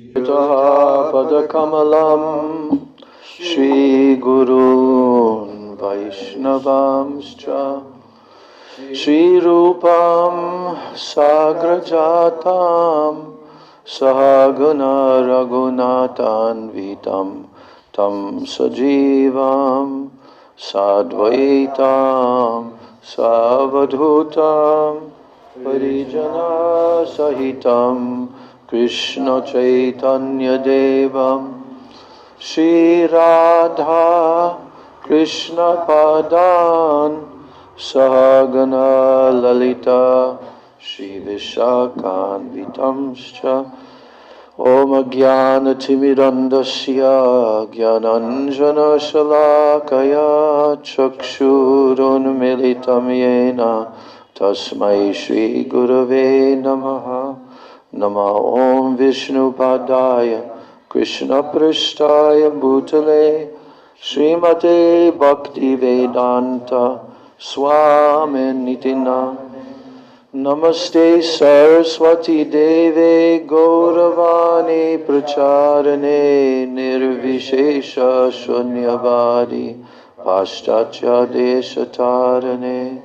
Tah padakamalam Shri Gurun Vaishnavamscha Shri Rupam Sagrajatam Sahagana Raghunatan Vitam Tam Sajivam Sadvaitam Savadhutam Parijana Sahitam Krishna Chaitanya Devam Shri Radha Krishna Padan Sahagana Lalita Shri Vishakan Vitamscha Om Jnana Timirandasya Jnananjana Shalakaya Chakshurun Militam Yena Tasmai Shri Gurave Namaha Nama Om Vishnu Padaya Krishna Prasthaya Bhutale Srimate Bhakti Vedanta Swami Nitina Namaste Saraswati Deve Gauravani Pracharane Nirvishesha Shunyavadi Paschatya Deshatarane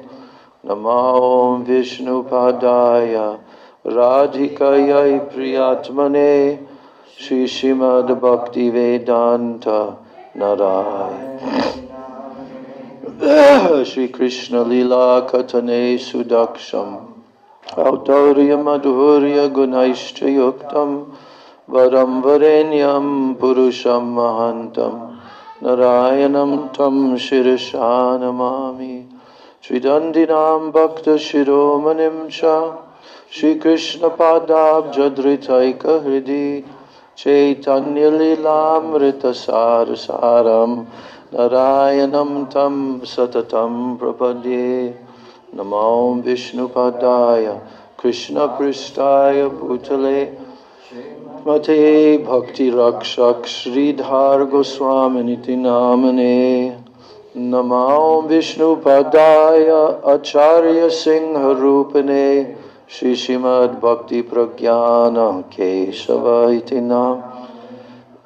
Nama Om Vishnu Padaya Radhikaya Priyatmane Shri Srimad Bhakti Vedanta Narayana Shri Krishna Lila Katane Sudaksham Autaurya Madhurya Gunaishcha Yuktam Varam Varenyam Purusham Mahantam Narayanam Tam Shirishanamami Shri Dandinam Bhakta Shiromanim Cha Shri Krishna Padab Jadritaika Hridi Chaitanya Lilamrita Sarasaram Narayanam Tam Satatam Prapadye Namo Vishnu Padaya Krishna Prasthaya Bhutale Mate Bhakti Rakshak Sridhar Goswami Niti Namane Namo Vishnu Padaya Acharya Singha Rupane Shri Srimad Bhakti Pragyana Kesava iti nam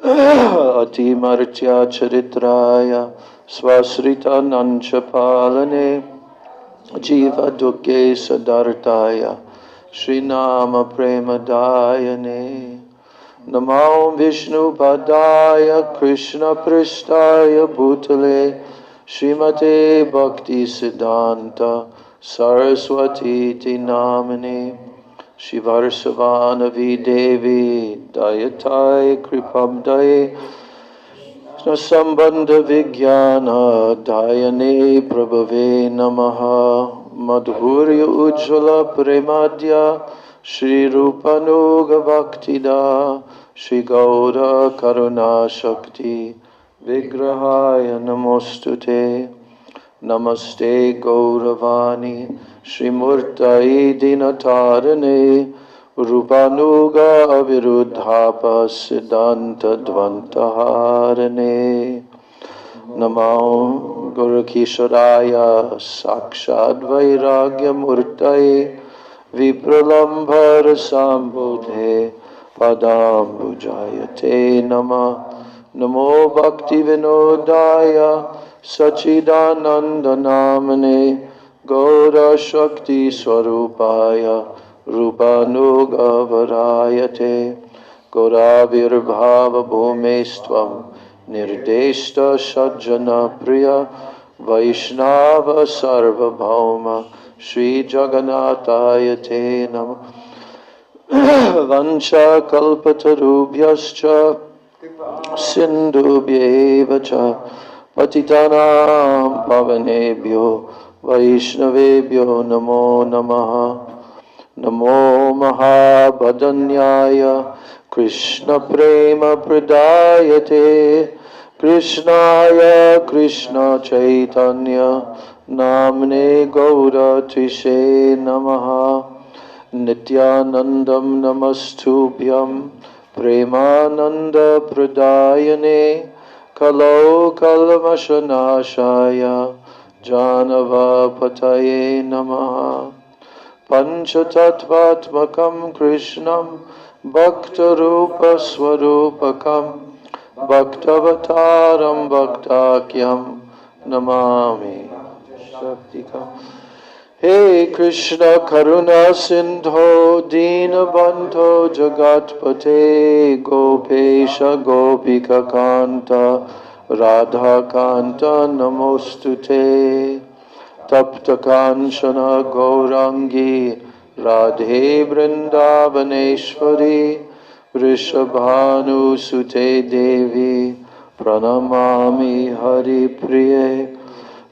Ati Martya Charitraya Swasrita Nancha Palane Jiva Dukhe Sadartaya Shri Nama Prema Dayane Namo Vishnu Padaya Krishna Prasthaya Bhutale Srimate Bhakti Siddhanta Saraswati ti namani Shivarsavanavi Devi Dayatai Kripabdai Sambandha Vijnana Dayane Prabhave Namaha Madhurya Ujjvala Premadya Shri Rupanuga Bhaktida Shri Gaura Karuna Shakti Vigrahaya Namostute Namaste Gauravani Srimurtai Dinatarane Rupanuga Aviruddhapa Siddhanta Dvantaharane Namo Gurukishoraya Sakshad Vairagya Murtai Vipralambhara Sambodhe Padambujayate Nama Namo Bhakti Vinodaya Sachidananda Namane Gaura Shakti Swarupaya Rupanuga Varayate Gauravir Bhava Bhumestvam Nirdeshta Sajjana Priya Vaishnava Sarva Bhauma Shri Jagannataya Te Nama Vancha Kalpatarubhyascha Sindhubhyeva Cha Patitanam Pavanebhyo Vaishnavebhyo Namo Namaha Namo Mahabhadanyaya Krishna Prema Pradayate Krishnaya Krishna Chaitanya Namne Gaura Tishe Namaha Nityanandam Namastubhyam Premananda Pradayane Kalo Kalmashanashaya Janava Pataye Namaha Panchatattvatmakam Krishnam Bhaktarupa Swarupakam Bhaktavataram Bhaktakyam Namami Shaktikam. Hey Krishna Karuna Sindho Dinabandho Jagatpate Gopesha Gopika Kanta Radha Kanta Namostute Tapta Kanchana Gaurangi Radhe Vrindavaneshwari Vrishabhanu Sute Devi Pranamami Hari Priye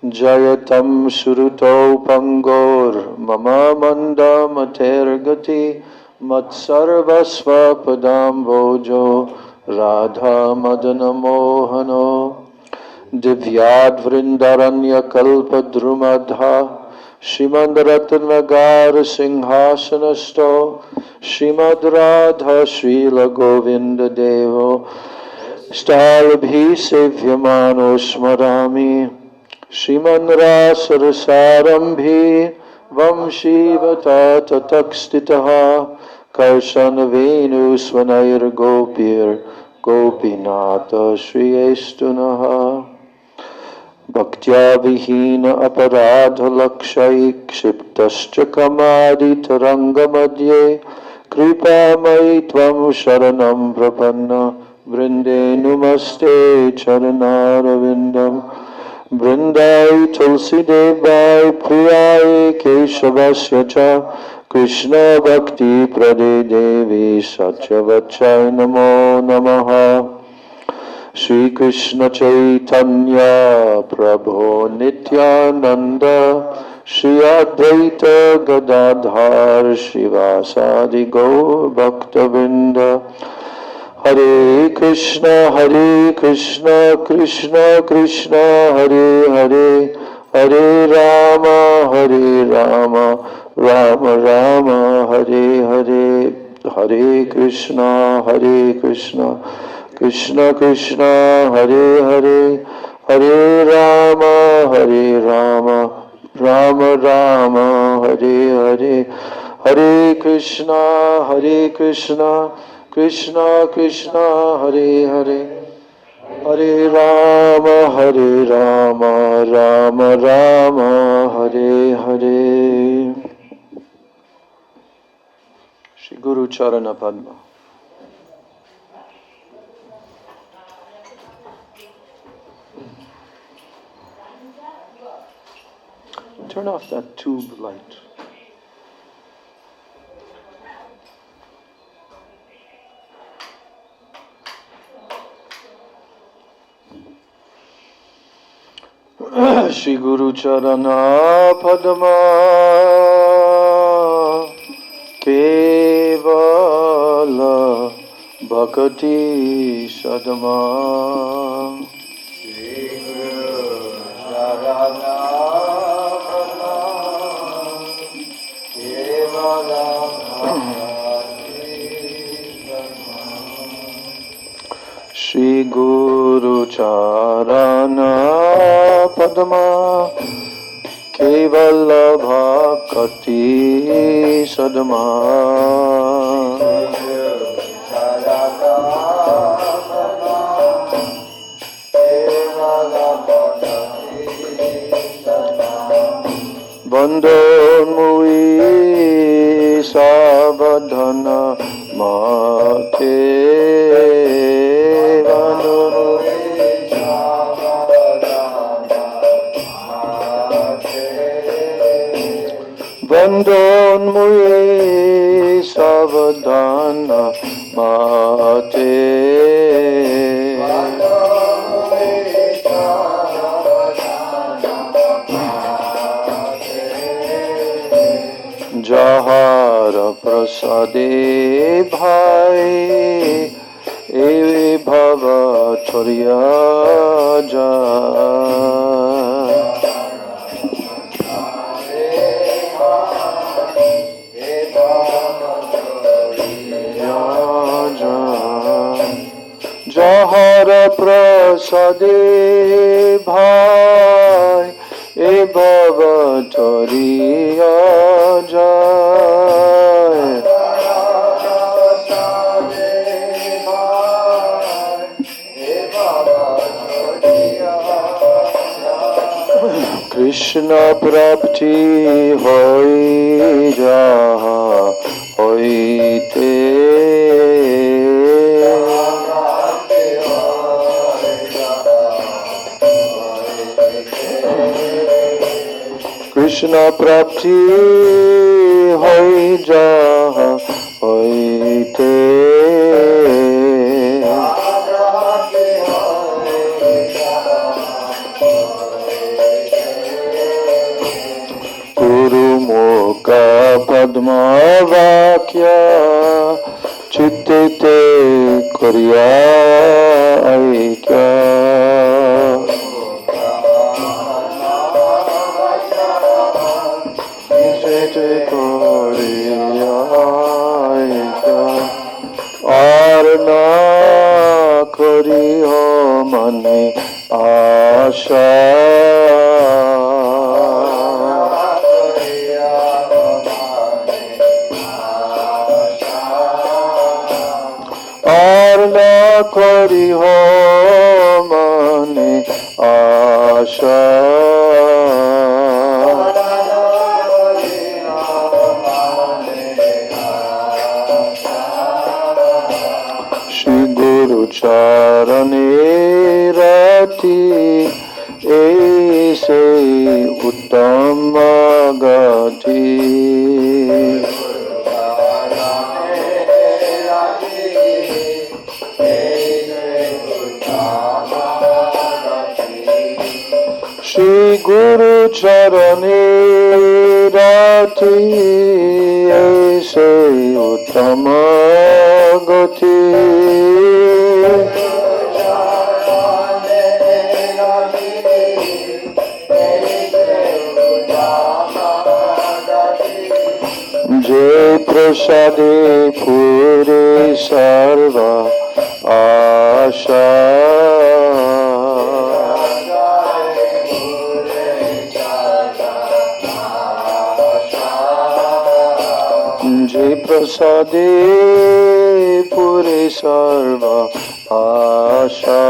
Jayatam Suruto Pangor Mama Manda Matergati Matsarvasva Padam Bojo Radha Madana Mohano Divyad Vrindaranya Kalpa Drumadha Shrimad Ratnagar Singhasanasto Shrimad Radha Srila Govinda Devo Stalabhi Sevyamano Smarami Shriman Rasarasarambhi Vamshivata Tatakstitaha Karsana Venu Swanair Gopir Gopinata Shri Estunaha Bhaktya Vihina Aparadha Lakshai Kshiptascha Kamadi Taranga Madhye Kripa Mai Tvam Sharanam Prapanna Vrinde Numaste Charanaravindam Vrindai Tulsi Devai Priyai Keshavasya Cha Krishna Bhakti Prade Devi Satyavachai Namo Namaha Shri Krishna Chaitanya Prabhu Nityananda Shri Advaita Gadadhar Shivasadi Gaur Bhaktavinda Hare Krishna Krishna Krishna Hare Hare Hare Rama Rama Rama Hare Hare Hare Krishna Krishna Krishna Hare Hare Hare Rama Rama Rama Hare Hare Hare Krishna Krishna Krishna Hare Hare Hare Rama Rama Rama Hare Hare. Shri Guru Charana Padma. Turn off that tube light. Shri Guru Charana Padma Kevala Bhakati Sadama. Shri Guru Charana Padma Kevala Shri Guru Charana Padma Kevala Bhakati Sadma. Bandhan Mui Savadhana Mate Bandhan Mui Savadhana Mate Jahara Prasade Bhai Eve Bhava Chorya Jahara Prasade Bhai E Bhava Chorya Jai Krishna প্রাপ্তি হই যাহা হইতে কৃষ্ণ প্রাপ্তি হই যাহা হইতে গুরুমুখ পদ্ম বাক্য চিত্তে করিয়া ঐক্য আর না করিহ মনে আশা আর না করিহ মনে আশা শ্রী গুরু চরণে রাতি এই সেই উত্তম গতি শ্রী গুরু চরণে রাতি সেই উত্তম গতি যে প্রসাদে পুরে সর্ব আশা যে প্রসাদে পুরে সর্ব আশা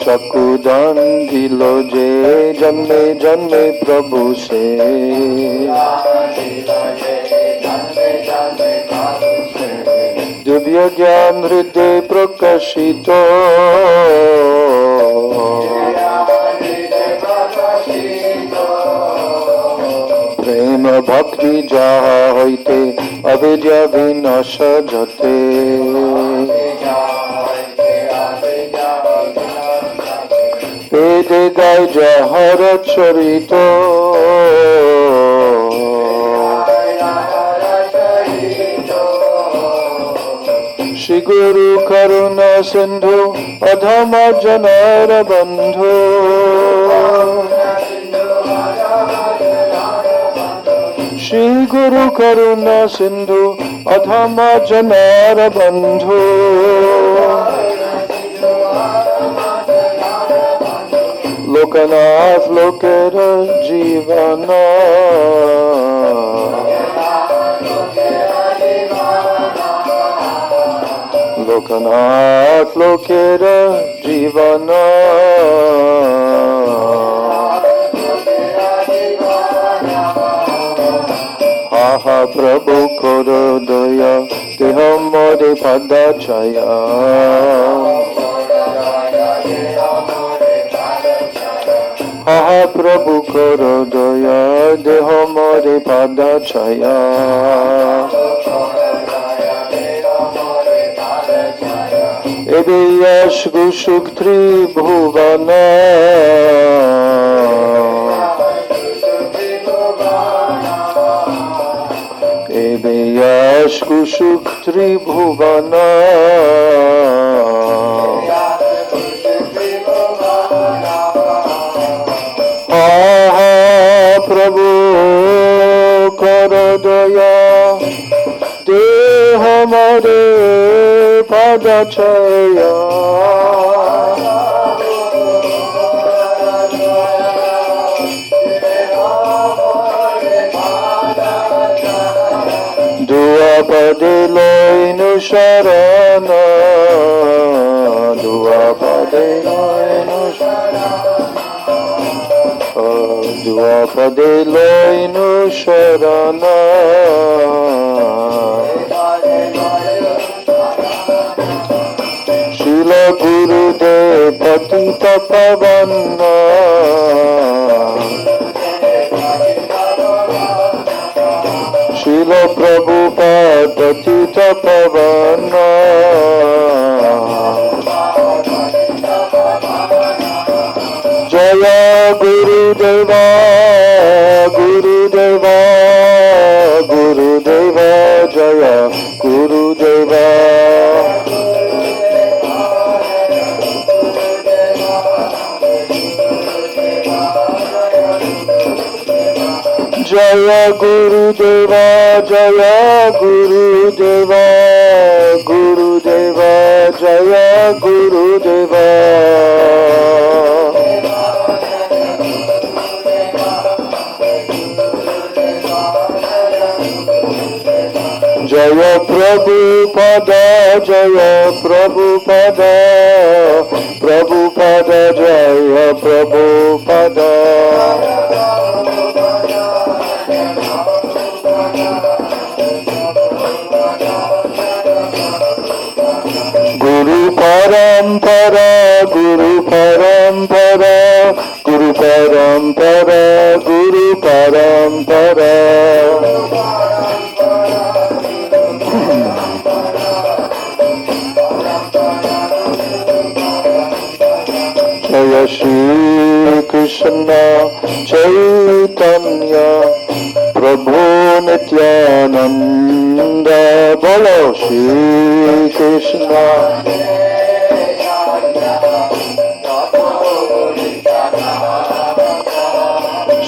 চকুদান দিল যে জন্মে জন্মে প্রভু সে দিব্য জ্ঞান হৃদয় প্রকাশিত প্রেম ভক্তি যাহা হইতে অবিদ্যা বিনাশ যতে বেদে গায় যাহার চরিত শ্রী গুরু করুণা সিন্ধু অধম জনার বন্ধু শ্রী গুরু করুণা সিন্ধু অধম জনার বন্ধু লোকনাথ লোকের জীবন লোকনাথ লোকের জীবন আহা প্রভু কর দয়া দেহ মোরে পদ ছায়া আহা প্রভু কর দয়া দেহ মোরে পদ ছায়া এবে যশগু সুখ ত্রিভুবন এবে যশগু সুখ ত্রিভুবন আহা প্রভু কর দয়া দেহ মোরে পদ ছায়া দুয়া আপদে লইনু শরণ শিল গুরুদেব পতিত পাবন শিল প্রভুপাদ পতিত পাবন জয় গুরুদেবা গুরুদেবা গুরুদেবা জয় গুরুদেবা জয় গুরুদেবা জয় গুরুদেবা গুরুদেবা জয় গুরুদেবা জয় প্রভুপদ জয় প্রভুপদ প্রভুপদ জয় প্রভুপদ গুরু পরম্পরা গুরু পরম্পরা গুরু পরম্পরা গুরু পরম্পরা জয় শ্রী কৃষ্ণ চৈতন্য প্রভু নিত্যানন্দ বলো শ্রী কৃষ্ণ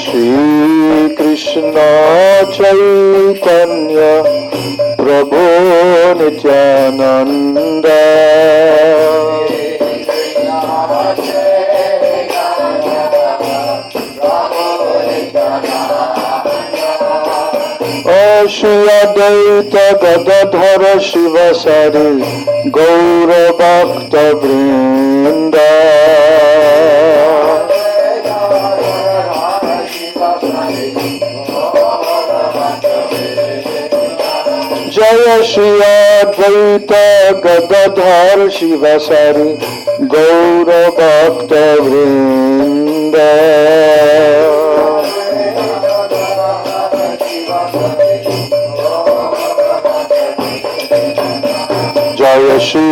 শ্রী কৃষ্ণ চৈতন্য প্রভু নিত্যানন্দ শ্রী অদ্বৈত গদাধর শিবসারি গৌর ভক্ত বৃন্দ জয় শ্রী অদ্বৈত গদাধর শিবসারি গৌর ভক্ত বৃন্দ জয় শ্রী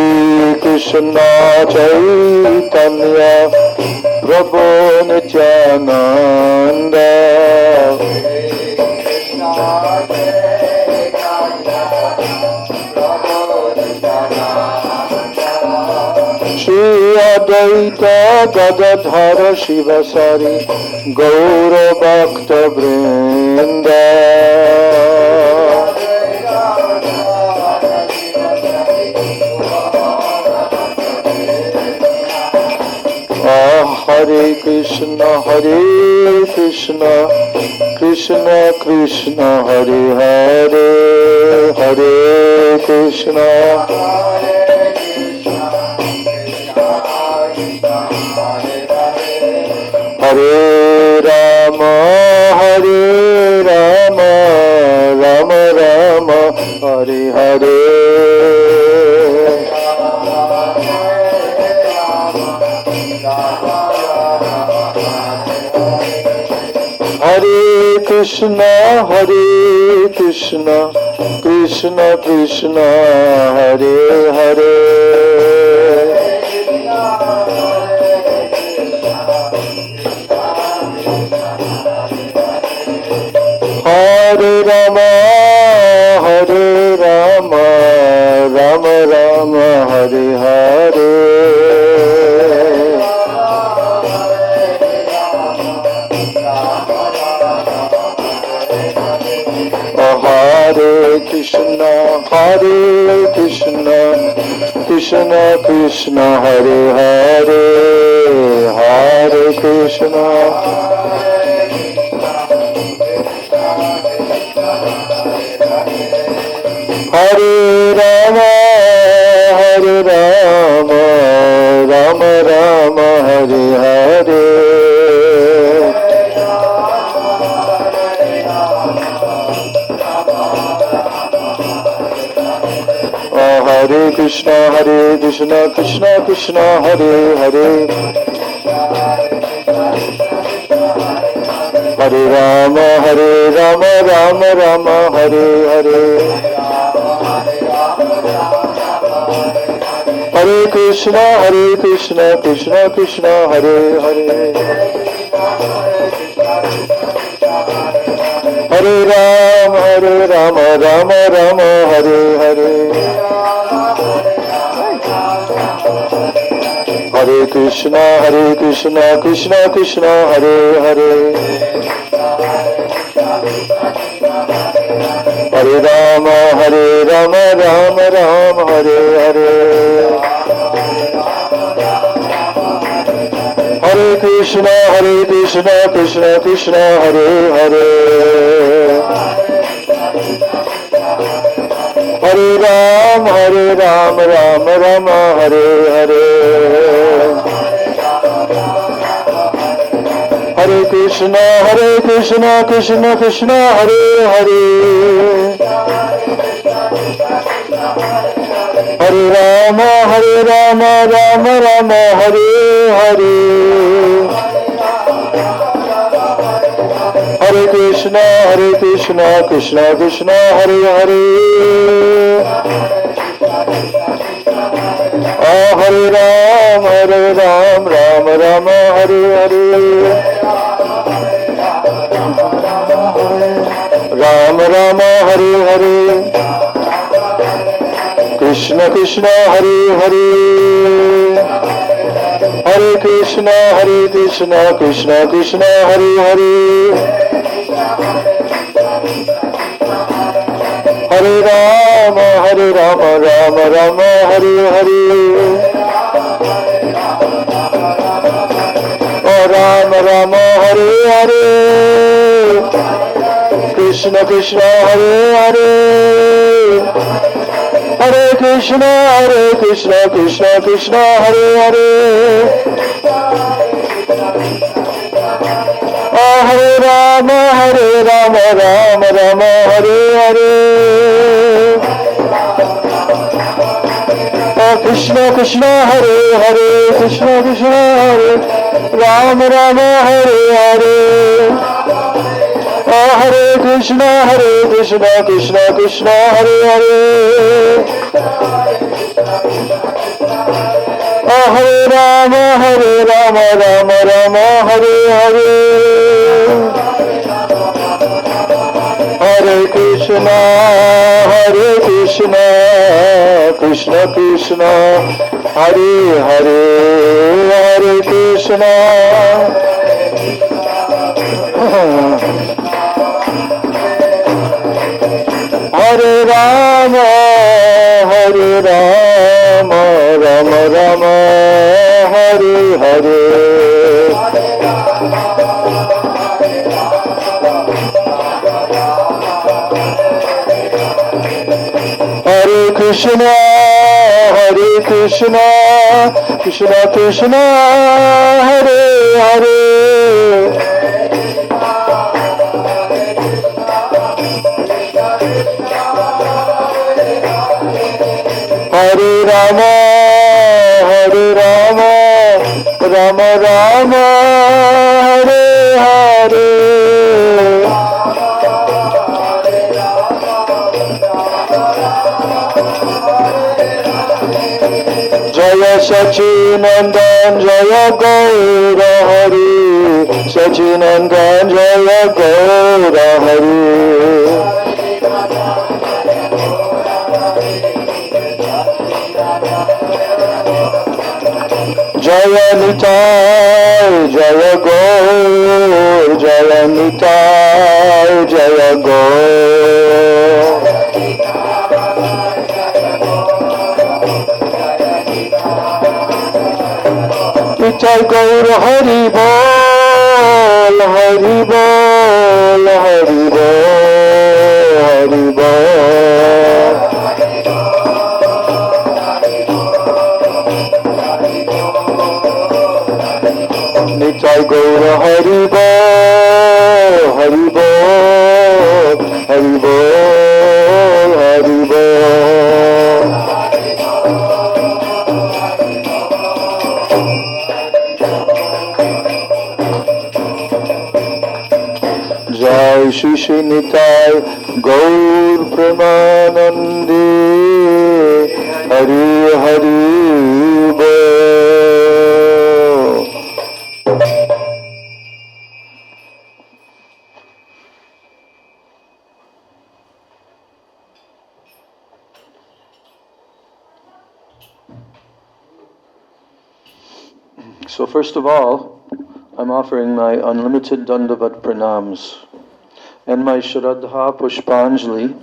কৃষ্ণ চৈতন্য প্রভু নিত্যানন্দ শ্রী অদ্বৈত গদাধর শিবসারি গৌর ভক্ত বৃন্দ হরে কৃষ্ণ কৃষ্ণ কৃষ্ণ হরে হরে হরে কৃষ্ণ হরে রাম রাম রাম হরে হরে হরে কৃষ্ণ কৃষ্ণ কৃষ্ণ হরে হরে হরে রাম রাম রাম হরে হরে হরে কৃষ্ণ কৃষ্ণ কৃষ্ণ হরে হরে হরে কৃষ্ণ হরে Ram Ram Ram Hare Hare Krishna, Hare Krishna, Krishna Krishna, Hare Hare, Hare Rama, Rama Rama, Hare Hare, Hare Krishna, Krishna Krishna, Hare Hare, Hare Rama, Rama Rama, Hare Hare, Hare Krishna, Krishna Krishna, Hare Hare, Hare Rama, Rama Rama, Hare Hare, Hare Krishna, Krishna Krishna, Hare Hare, Hare Rama, Rama Rama, Hare Hare, Hare Krishna, Krishna Krishna, Hare Hare, Hare Rama, Rama Rama, Hare Hare, Hare Krishna, Krishna Krishna, Hare Hare, Hare Rama, Rama Rama, Hare Hare, Rama Rama, Hare Hare, Krishna Krishna, Hare Hare, Hare Krishna, Krishna Krishna, Hare Hare, Hare Rama, Rama Rama, Hare Hare, Rama Rama, Hare Hare, Krishna Krishna, Hare Hare, Hare Krishna, Krishna Krishna, Hare Hare, Hare Rama, Rama Rama, Hare Hare, Krishna Krishna, Hare Hare, Krishna Krishna, Hare Rama, Hare Hare, Hare Krishna, Krishna Krishna, Hare Hare, Hare Rama, Rama Rama, Hare Hare, Hare Krishna, Krishna Krishna, Hare Hare, Hare Krishna, Hare Rama, Rama Rama, Hare Hare, Hare Krishna, Krishna Krishna, Hare Hare, Hare Rama, Rama Rama, Hare Hare, Jaya Sachinandan, Jaya Gaura Hari, Sachinandan, Jaya Gaura Hari, Jaya Nitai, Jaya Gaur, Jaya Nitai, Jaya Gaur, Nitai Gaur, Hari Bol, Hari Bol, Hari Bol, Hari Bol, Nitai Gaur, Hari Bol, Hari Bol, Hari Bol, Hari Bol, Jai Shri Shri Nitai Gaur Premanande Hari Hari Bol. So first of all, I'm offering my unlimited Dandavat Pranams and my Shraddha Pushpanjali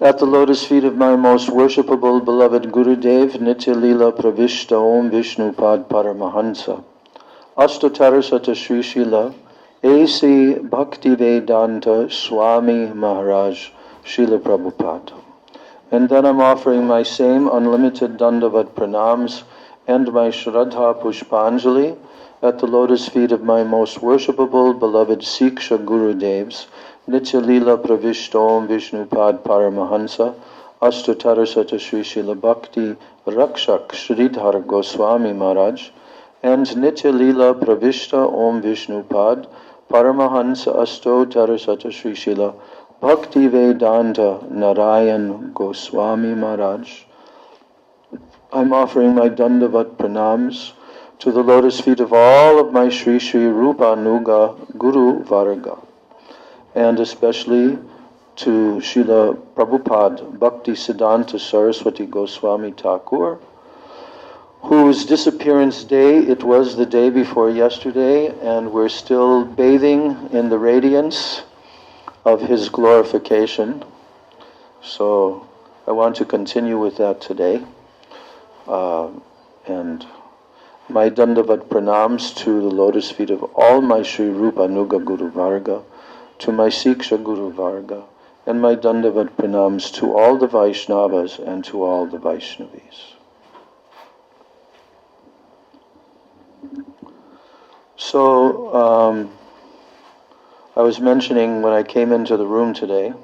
at the lotus feet of my most worshipable beloved Gurudev Nitya Leela Pravishta Om Vishnu Pad Paramahansa Ashtatarasata Sri Srila A.C. Bhaktivedanta Swami Maharaj Srila Prabhupada. And then I'm offering my same unlimited Dandavat Pranams and my Shraddha Pushpanjali at the lotus feet of my most worshipable beloved Siksha Gurudevs, Nitya Leela Pravishta Om Vishnu Pad Paramahansa, Ashtatarasata Sri Srila Bhakti Rakshak Sridhar Goswami Maharaj, and Nitya Leela Pravishta Om Vishnu Pad Paramahansa Ashtatarasata Sri Srila Bhakti Vedanta Narayan Goswami Maharaj. I'm offering my Dandavat Pranams to the lotus feet of all of my Sri Sri Rupa Nuga Guru Varga, and especially to Srila Prabhupada Bhakti Siddhanta Saraswati Goswami Thakur, whose disappearance day it was the day before yesterday, and we're still bathing in the radiance of his glorification. So I want to continue with that today. And my Dandavat Pranams to the lotus feet of all my Sri Rupa Nuga Guru Varga, to my Siksha Guru Varga, and my Dandavat Pranams to all the Vaishnavas and to all the Vaishnavis. So, I was mentioning when I came into the room today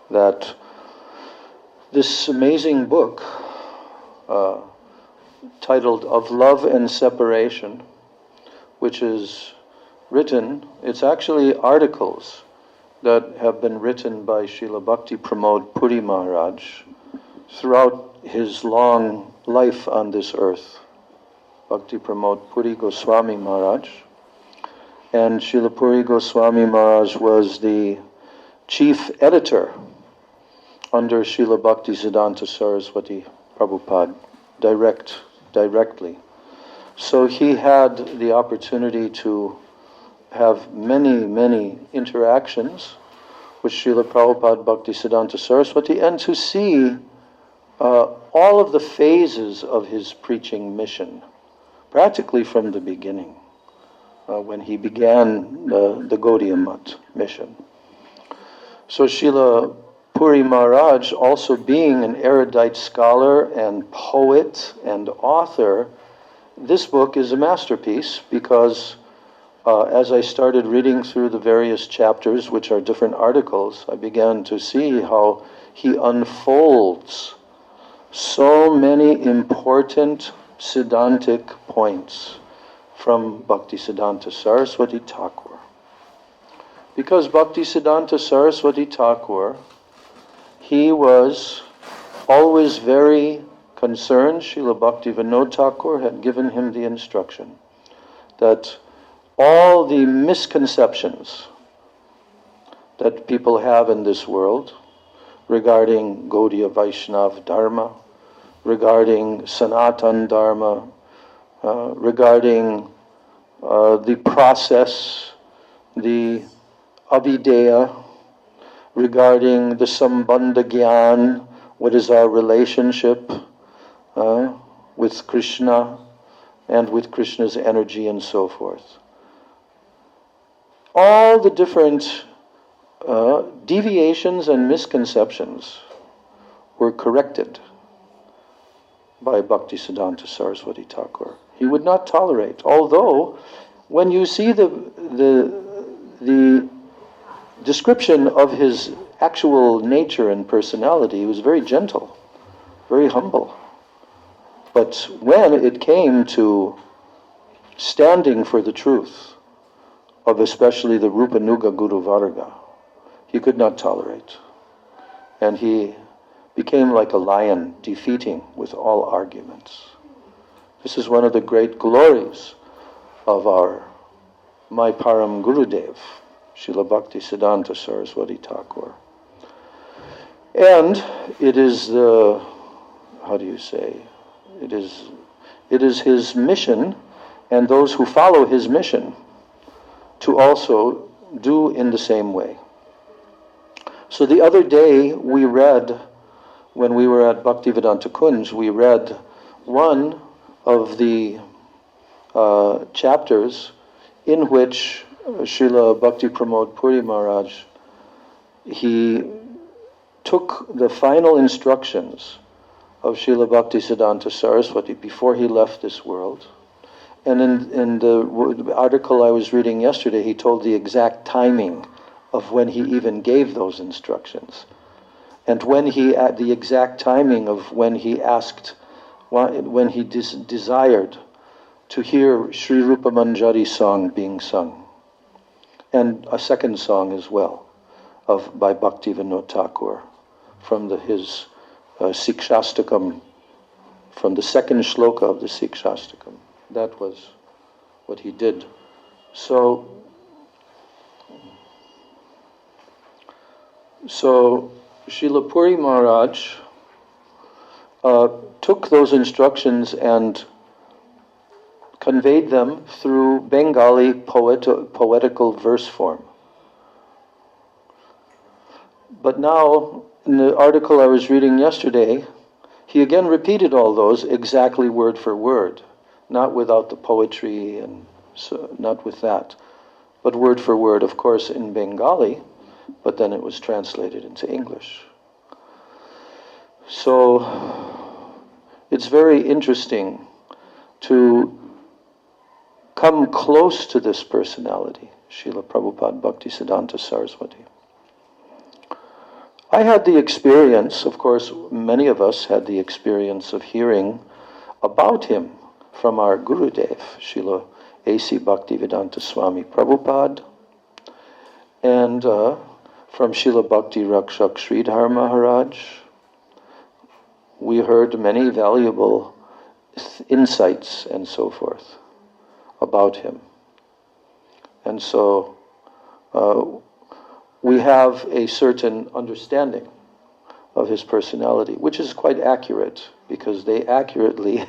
that this amazing book, titled Of Love and Separation, which is written, it's actually articles that have been written by Srila Bhakti Pramod Puri Maharaj throughout his long life on this earth. Bhakti Pramod Puri Goswami Maharaj. And Srila Puri Goswami Maharaj was the chief editor under Srila Bhakti Siddhanta Saraswati Prabhupada directly. So he had the opportunity to have many interactions with Srila Prabhupada Bhakti Siddhanta Saraswati and to see all of the phases of his preaching mission, practically from the beginning, when he began the Gaudiya Math mission. So Srila Puri Maharaj, also being an erudite scholar and poet and author, this book is a masterpiece because as I started reading through the various chapters, which are different articles, I began to see how he unfolds so many important Siddhantic points from Bhakti Siddhanta Saraswati Thakur. Because Bhakti Siddhanta Saraswati Thakur, he was always very concerned. Srila Bhakti Vinod Thakur had given him the instruction that all the misconceptions that people have in this world regarding Gaudiya Vaishnava Dharma, regarding Sanatan Dharma, regarding the process, the avideya, regarding the Sambandha Gyan, what is our relationship with Krishna and with Krishna's energy and so forth. All the different deviations and misconceptions were corrected by Bhakti Siddhanta Saraswati Thakur. He would not tolerate, although when you see the description of his actual nature and personality, he was very gentle, very humble. But when it came to standing for the truth, of especially the Rupanuga Guru Varga, he could not tolerate. And he became like a lion, defeating with all arguments. This is one of the great glories of my Param Gurudev, Srila Bhakti Siddhanta Saraswati Thakur. And it is it is his mission, and those who follow his mission, to also do in the same way. So the other day we read, when we were at Bhaktivedanta Kunj, we read one of the chapters in which Srila Bhakti Pramod Puri Maharaj, he took the final instructions of Srila Bhakti Siddhanta Saraswati before he left this world. And in the article I was reading yesterday, he told the exact timing of when he even gave those instructions. And when the exact timing of when he asked, when he desired to hear Sri Rupa Manjari song being sung. And a second song as well, by Bhakti Vinod Thakur, from his Sikshastakam, from the second shloka of the Sikshastakam. That was what he did. So Srila Puri Maharaj took those instructions and conveyed them through Bengali poetical verse form. But now, in the article I was reading yesterday, he again repeated all those exactly word for word, not without the poetry and not with that, but word for word, of course, in Bengali, but then it was translated into English. So it's very interesting to come close to this personality, Srila Prabhupada Bhaktisiddhanta Saraswati. I had the experience, of course, many of us had the experience of hearing about him from our Gurudev, Srila A.C. Bhaktivedanta Swami Prabhupada, and from Srila Bhakti Rakshak Sridhar Maharaj. We heard many valuable insights and so forth about him. And so we have a certain understanding of his personality, which is quite accurate, because they accurately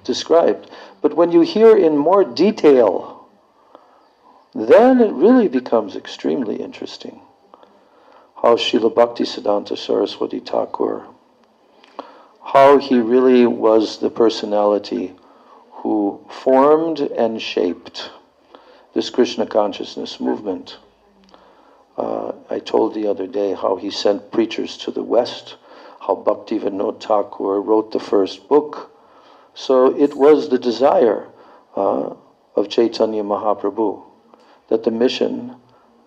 described. But when you hear in more detail, then it really becomes extremely interesting how Srila Bhaktisiddhanta Saraswati Thakur, how he really was the personality who formed and shaped this Krishna consciousness movement. I told the other day how he sent preachers to the West, how Bhakti Vinod Thakur wrote the first book. So it was the desire of Chaitanya Mahaprabhu that the mission,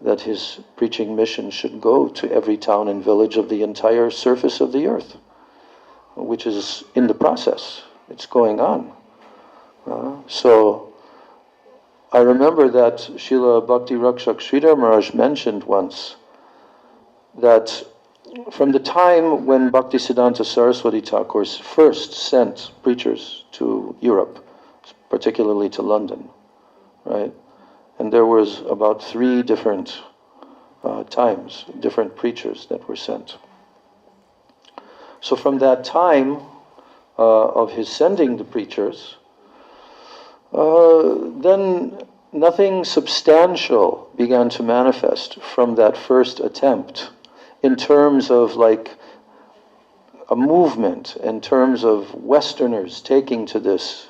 that his preaching mission should go to every town and village of the entire surface of the earth, which is in the process. It's going on. So I remember that Srila Bhakti Rakshak Sridhar Maharaj mentioned once that from the time when Bhaktisiddhanta Saraswati Thakur first sent preachers to Europe, particularly to London, right? And there was about 3 different times, different preachers that were sent. So from that time of his sending the preachers, then nothing substantial began to manifest from that first attempt in terms of like a movement, in terms of Westerners taking to this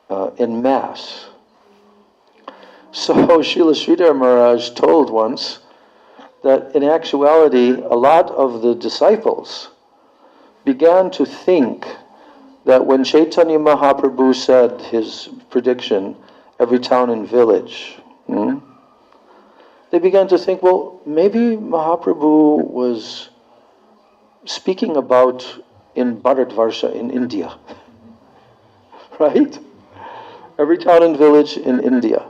en masse. So Srila Sridhar Maharaj told once that in actuality a lot of the disciples began to think that when Chaitanya Mahaprabhu said his prediction, every town and village, they began to think, well, maybe Mahaprabhu was speaking about in Bharatvarsha, in India, right? Every town and village in India.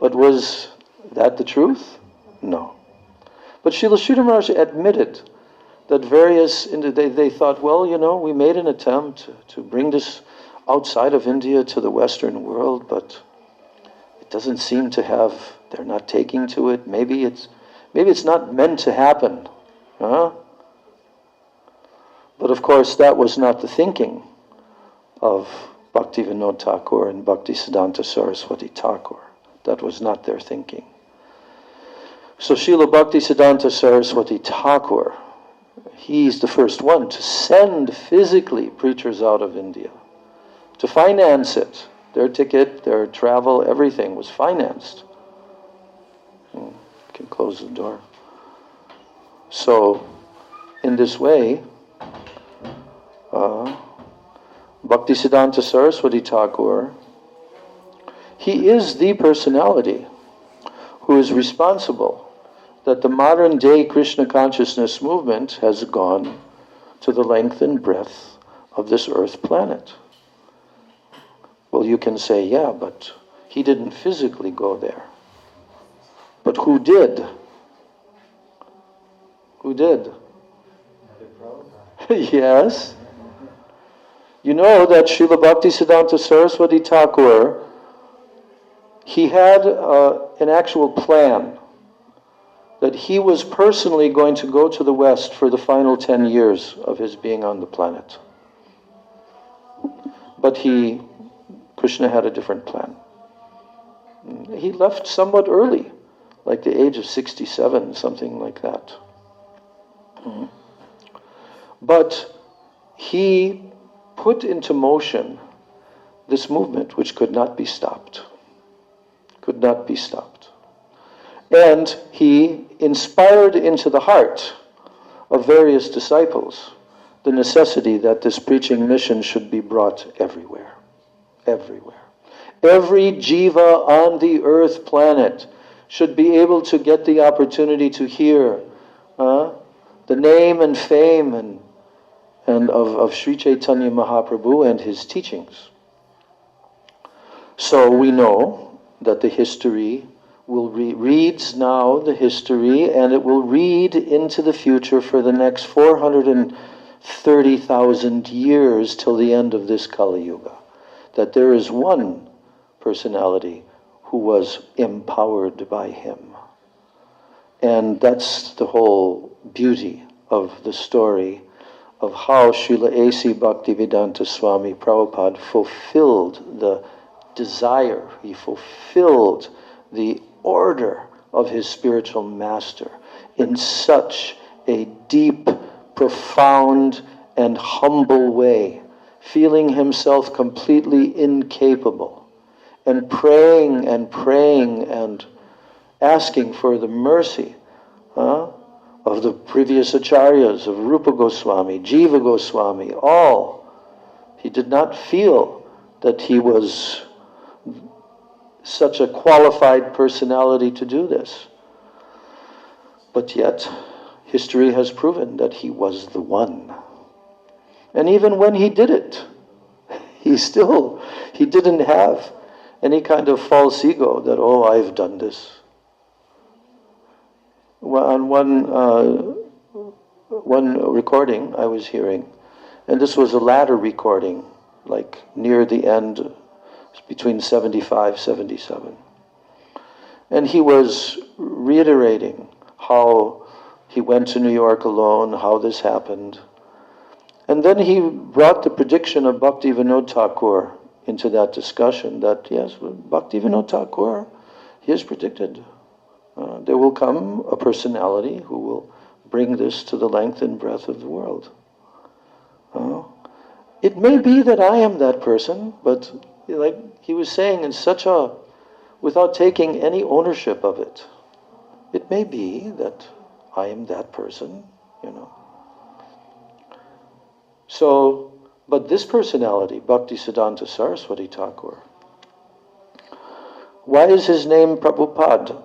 But was that the truth? No. But Srila Sridhar Maharaj admitted that they thought, well, we made an attempt to bring this outside of India to the Western world, but it doesn't seem to have, they're not taking to it. Maybe it's not meant to happen. Huh? But of course, that was not the thinking of Bhaktivinoda Thakur and Bhaktisiddhanta Saraswati Thakur. That was not their thinking. So Srila Bhaktisiddhanta Saraswati Thakur, he's the first one to send physically preachers out of India, to finance it. Their ticket, their travel, everything was financed. You can close the door. So, in this way, Bhaktisiddhanta Saraswati Thakur, he is the personality who is responsible that the modern day Krishna consciousness movement has gone to the length and breadth of this earth planet. Well, you can say, yeah, but he didn't physically go there. But who did? Who did? Yes. You know that Srila Bhaktisiddhanta Saraswati Thakur, he had an actual plan that he was personally going to go to the West for the final 10 years of his being on the planet. But Krishna had a different plan. He left somewhat early, like the age of 67, something like that. But he put into motion this movement which could not be stopped. Could not be stopped. And he inspired into the heart of various disciples the necessity that this preaching mission should be brought everywhere. Everywhere. Every jiva on the earth planet should be able to get the opportunity to hear the name and fame and of Sri Chaitanya Mahaprabhu and his teachings. So we know that the history reads now the history, and it will read into the future for the next 430,000 years till the end of this Kali Yuga, that there is one personality who was empowered by him. And that's the whole beauty of the story of how Srila A.C. Bhaktivedanta Swami Prabhupada fulfilled the desire, he fulfilled the order of his spiritual master in such a deep, profound, and humble way, feeling himself completely incapable, and praying and asking for the mercy of the previous acharyas, of Rupa Goswami, Jiva Goswami, all. He did not feel that he was such a qualified personality to do this. But yet, history has proven that he was the one. And even when he did it, he didn't have any kind of false ego that, oh, I've done this. Well, on one recording I was hearing, and this was a latter recording, like near the end, between 75, 77. And he was reiterating how he went to New York alone, how this happened. And then he brought the prediction of Bhaktivinoda Thakur into that discussion, that yes, Bhaktivinoda Thakur, he has predicted there will come a personality who will bring this to the length and breadth of the world. It may be that I am that person, but like he was saying without taking any ownership of it, it may be that I am that person, So, but this personality, Bhaktisiddhanta Saraswati Thakur, why is his name Prabhupada?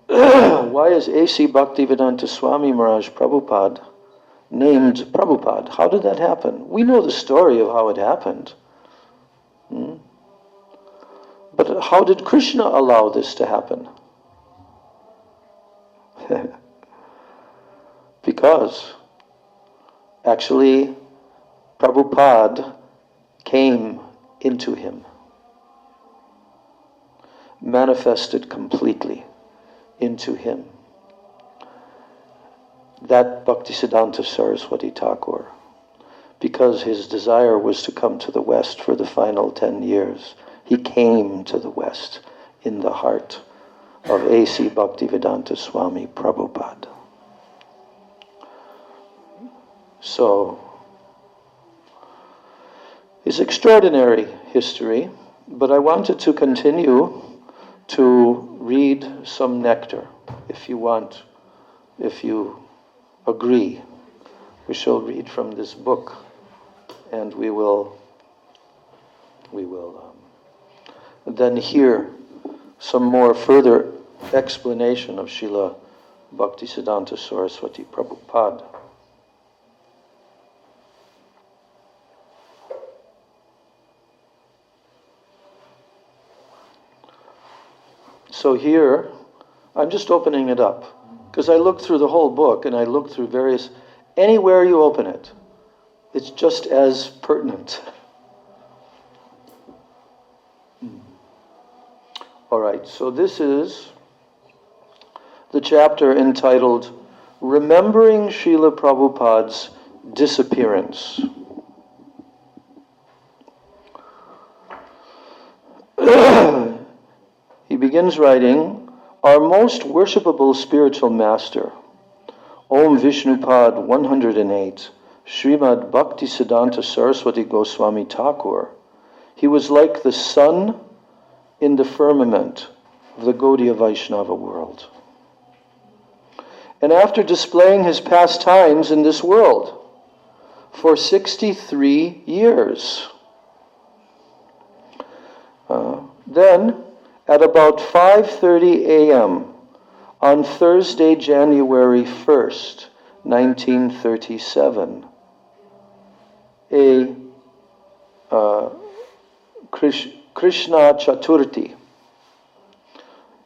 Why is A.C. Bhaktivedanta Swami Maharaj Prabhupada named Prabhupada? How did that happen? We know the story of how it happened. But But how did Krishna allow this to happen? Because actually Prabhupada came into him, manifested completely into him. That Bhaktisiddhanta Saraswati Thakur, because his desire was to come to the West for the final 10 years, he came to the West in the heart of A.C. Bhaktivedanta Swami Prabhupada. So, it's extraordinary history, but I wanted to continue to read some nectar. If you agree, we shall read from this book, and we will then hear some more further explanation of Srila Bhaktisiddhanta Saraswati Prabhupada. So here, I'm just opening it up, because I looked through the whole book, and I looked through anywhere you open it, it's just as pertinent. All right, so this is the chapter entitled Remembering Srila Prabhupada's Disappearance. He begins writing, Our most worshipable spiritual master, Om Vishnupad 108, Srimad Bhaktisiddhanta Saraswati Goswami Thakur, he was like the sun in the firmament of the Gaudiya Vaishnava world. And after displaying his pastimes in this world for 63 years, then at about 5:30 a.m. on Thursday, January 1st, 1937, a Krishna Chaturthi,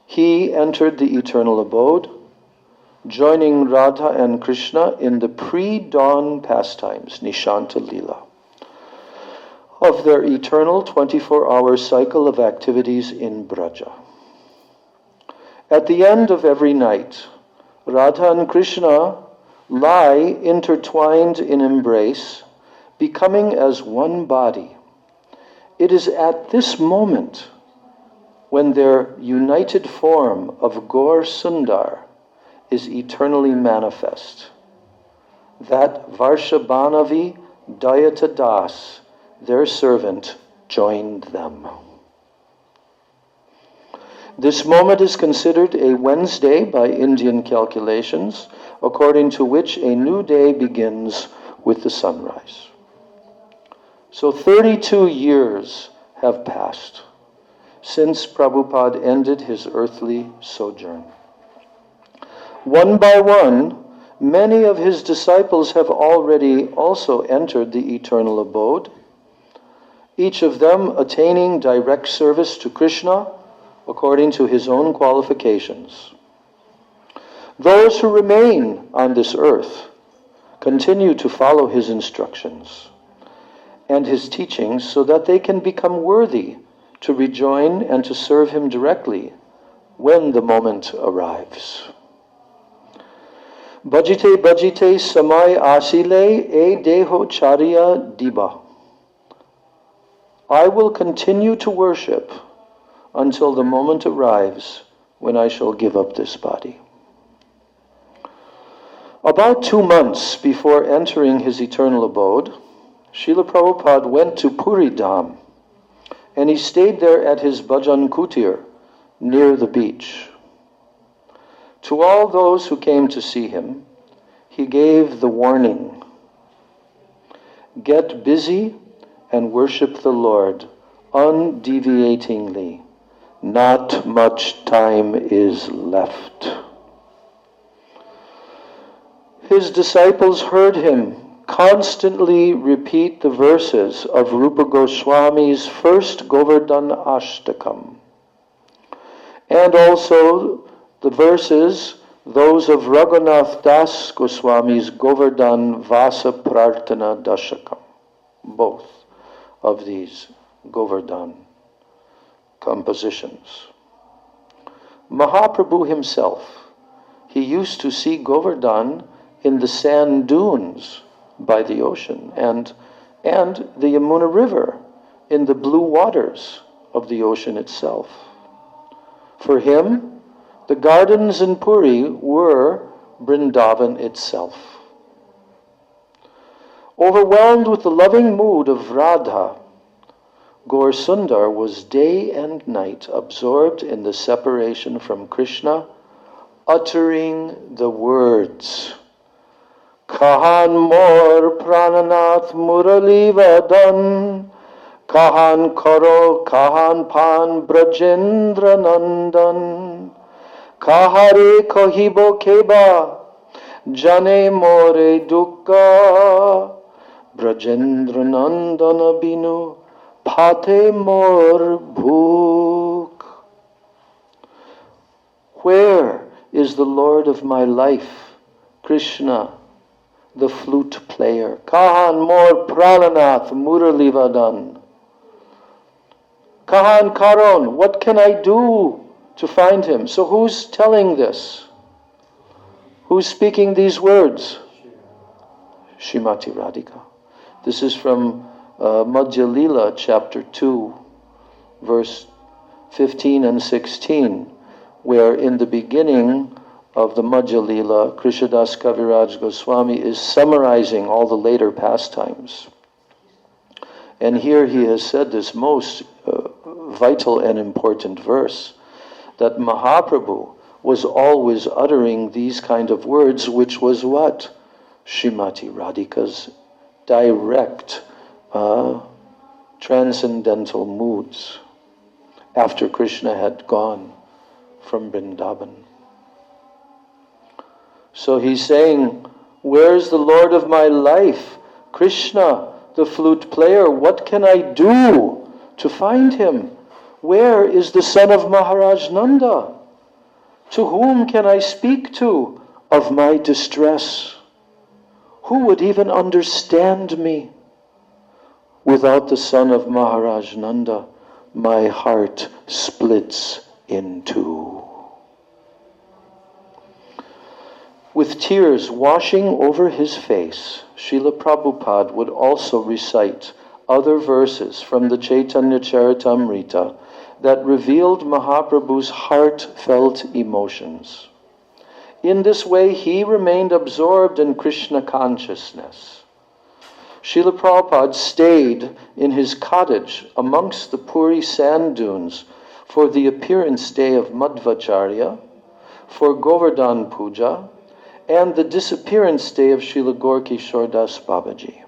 he entered the eternal abode, joining Radha and Krishna in the pre-dawn pastimes, Nishanta Lila, of their eternal 24-hour cycle of activities in Braja. At the end of every night, Radha and Krishna lie intertwined in embrace, becoming as one body. It is at this moment when their united form of Gaur Sundar is eternally manifest, that Varshabhanavi Dayata Das, their servant, joined them. This moment is considered a Wednesday by Indian calculations, according to which a new day begins with the sunrise. So 32 years have passed since Prabhupada ended his earthly sojourn. One by one, many of his disciples have already also entered the eternal abode, each of them attaining direct service to Krishna according to his own qualifications. Those who remain on this earth continue to follow his instructions and his teachings so that they can become worthy to rejoin and to serve him directly when the moment arrives. Bhajite bhajite samay asile e deho charya diba. I will continue to worship until the moment arrives when I shall give up this body. About 2 months before entering his eternal abode, Srila Prabhupada went to Puri Dham, and he stayed there at his Bhajan Kutir near the beach. To all those who came to see him, he gave the warning, get busy and worship the Lord undeviatingly. Not much time is left. His disciples heard him constantly repeat the verses of Rupa Goswami's first Govardhan Ashtakam, And also the verses, those of Raghunath Das Goswami's Govardhan Vasa Prarthana Dashakam. Both of these Govardhan compositions. Mahaprabhu himself, he used to see Govardhan in the sand dunes by the ocean and the Yamuna River in the blue waters of the ocean itself. For him, the gardens in Puri were Vrindavan itself. Overwhelmed with the loving mood of Radha, Gaur Sundar was day and night absorbed in the separation from Krishna, uttering the words, Kahan mor prananath murali vadan, Kahan karo kahan pan brajendra nandan, Kahare kahibo keba, jane more dukka, brajendra nandana binu, Pate mor bhuk. Where is the Lord of my life, Krishna, the flute player? Kahan mor pralanath muralivadan. Kahan karon, what can I do to find him? So who's telling this? Who's speaking these words? Srimati Radhika. This is from Madhya Lila, chapter 2, verse 15 and 16, where in the beginning of the Madhya Lila, Krishnadas Kaviraj Goswami is summarizing all the later pastimes. And here he has said this most vital and important verse, that Mahaprabhu was always uttering these kind of words, which was what? Srimati Radhika's direct transcendental moods after Krishna had gone from Vrindavan. So he's saying, where's the Lord of my life? Krishna, the flute player, what can I do to find him? Where is the son of Maharaj Nanda? To whom can I speak to of my distress? Who would even understand me? Without the son of Maharaj Nanda, my heart splits in two. With tears washing over his face, Srila Prabhupada would also recite other verses from the Chaitanya Charitamrita that revealed Mahaprabhu's heartfelt emotions. In this way, he remained absorbed in Krishna consciousness. Srila Prabhupada stayed in his cottage amongst the Puri sand dunes for the appearance day of Madhvacharya, for Govardhan Puja, and the disappearance day of Srila Gaurkishore Das Babaji.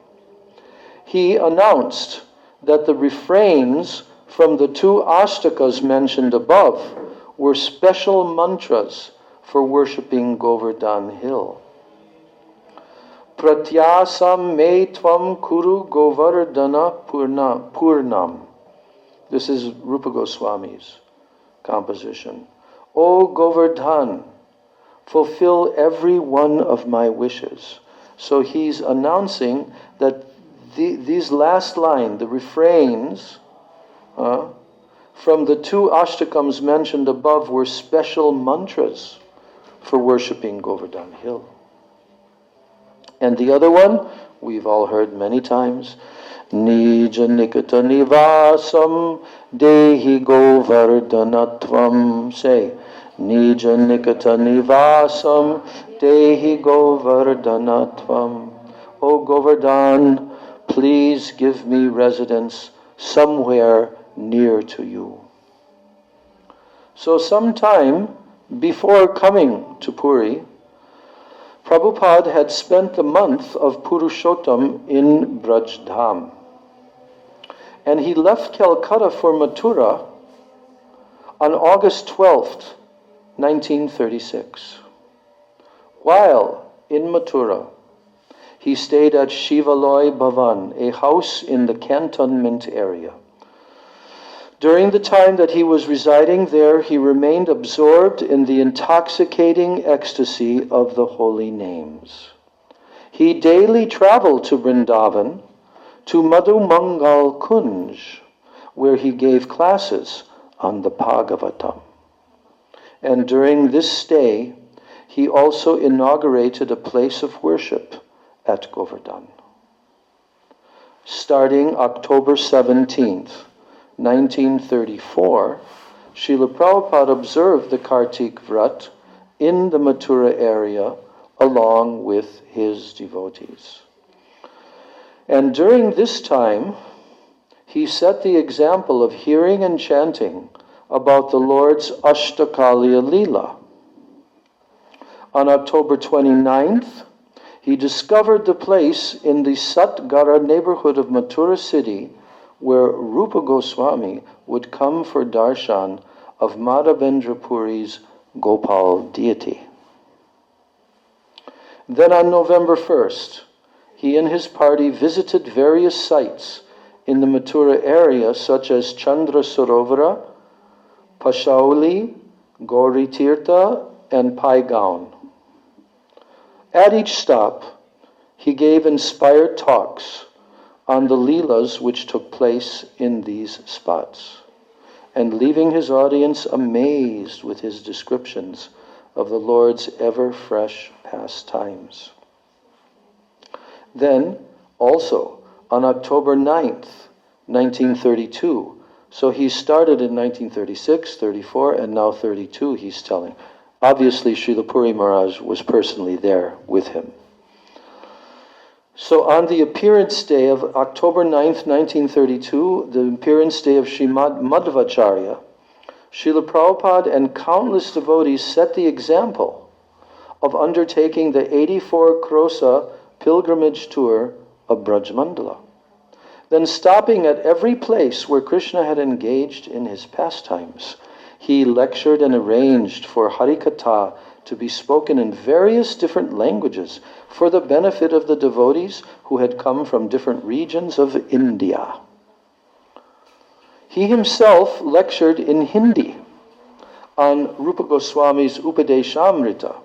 He announced that the refrains from the two ashtakas mentioned above were special mantras for worshipping Govardhan Hill. Pratyasam me tvam kuru govardhana purnam. This is Rupa Goswami's composition. O Govardhan, fulfill every one of my wishes. So he's announcing that these last line, the refrains from the two ashtakams mentioned above were special mantras for worshipping Govardhan Hill. And the other one, we've all heard many times, Nija nikata nivasam dehi govardhanatvam. Say, Nija nikata nivasam dehi govardhanatvam. O Govardhan, please give me residence somewhere near to you. So sometime before coming to Puri, Prabhupada had spent the month of Purushottam in Brajdham. And he left Calcutta for Mathura on August 12th, 1936. While in Mathura, he stayed at Shivaloy Bhavan, a house in the cantonment area. During the time that he was residing there, he remained absorbed in the intoxicating ecstasy of the holy names. He daily traveled to Vrindavan, to Madhu Mangal Kunj, where he gave classes on the Bhagavatam. And during this stay, he also inaugurated a place of worship at Govardhan. Starting October 17th, 1934, Srila Prabhupada observed the Kartik Vrat in the Mathura area along with his devotees. And during this time, he set the example of hearing and chanting about the Lord's Ashtakaliya Leela. On October 29th, he discovered the place in the Satgara neighborhood of Mathura city where Rupa Goswami would come for darshan of Madhavendra Puri's Gopal deity. Then on November 1st, he and his party visited various sites in the Mathura area such as Chandra Sarovara, Pashauli, Gauri Tirtha, and Paigaon. At each stop, he gave inspired talks on the Leelas which took place in these spots, and leaving his audience amazed with his descriptions of the Lord's ever-fresh pastimes. Then, also, on October 9th, 1932, so he started in 1936, 34, and now 32, he's telling. Obviously, Srila Puri Maharaj was personally there with him. So on the appearance day of October 9th, 1932, the appearance day of Srimad Madhvacharya, Srila Prabhupada and countless devotees set the example of undertaking the 84 Krosa pilgrimage tour of Brajmandala. Then stopping at every place where Krishna had engaged in his pastimes, he lectured and arranged for Harikatha to be spoken in various different languages for the benefit of the devotees who had come from different regions of India. He himself lectured in Hindi on Rupa Goswami's Upadeshamrita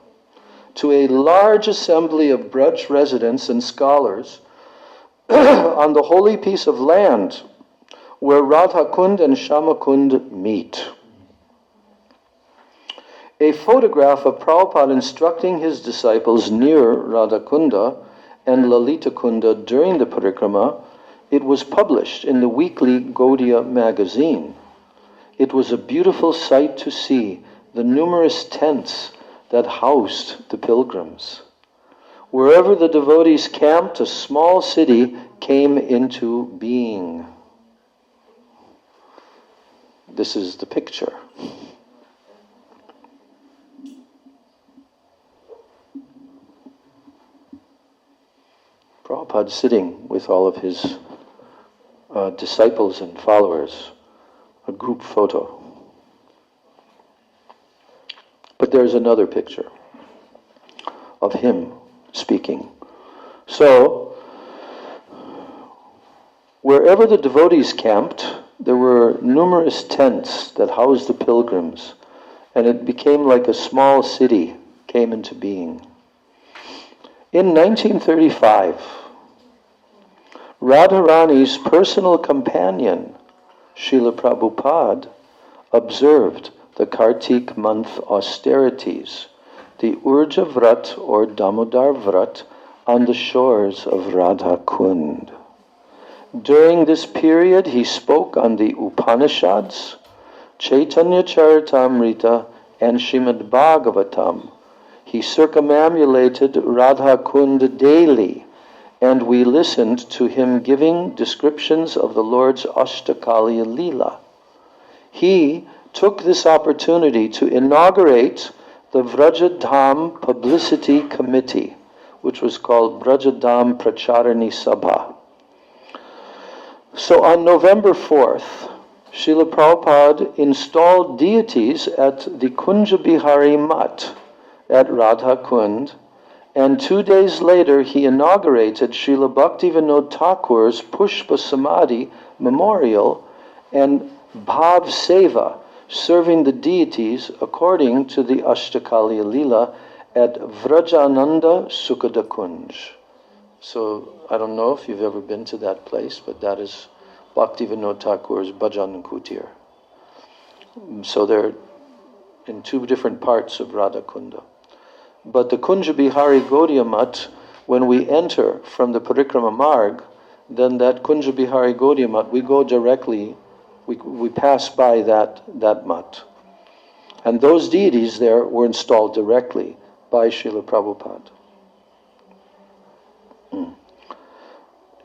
to a large assembly of Braj residents and scholars on the holy piece of land where Radha Kund and Shama Kund meet. A photograph of Prabhupada instructing his disciples near Radha Kunda and Lalita Kunda during the parikrama, it was published in the weekly Gaudiya magazine. It was a beautiful sight to see the numerous tents that housed the pilgrims. Wherever the devotees camped, a small city came into being. This is the picture. Prabhupada sitting with all of his disciples and followers, a group photo. But there's another picture of him speaking. So, wherever the devotees camped, there were numerous tents that housed the pilgrims, and it became like a small city came into being. In 1935, Radharani's personal companion, Srila Prabhupada, observed the Kartik month austerities, the Urja Vrat or Damodar Vrat, on the shores of Radha Kund. During this period, he spoke on the Upanishads, Chaitanya Charitamrita, and Srimad Bhagavatam. He circumambulated Radha Kund daily, and we listened to him giving descriptions of the Lord's Ashtakaliya Leela. He took this opportunity to inaugurate the Vrajadham Publicity Committee, which was called Vrajadham Pracharani Sabha. So on November 4th, Srila Prabhupada installed deities at the Kunja Bihari Mat at Radha Kund, and 2 days later he inaugurated Srila Bhaktivinoda Thakur's Pushpa Samadhi Memorial, and Bhav Seva, serving the deities according to the Ashtakaliya Leela at Vrajananda Sukhada Kunj. So, I don't know if you've ever been to that place, but that is Bhaktivinoda Thakur's Bhajan Kutir. So they're in two different parts of Radha Kunda. But the Kunja Bihari Gaudiya Mat, when we enter from the Parikrama Marg, then that Kunja Bihari Gaudiya Mat, we go directly, we pass by that mat. And those deities there were installed directly by Srila Prabhupada.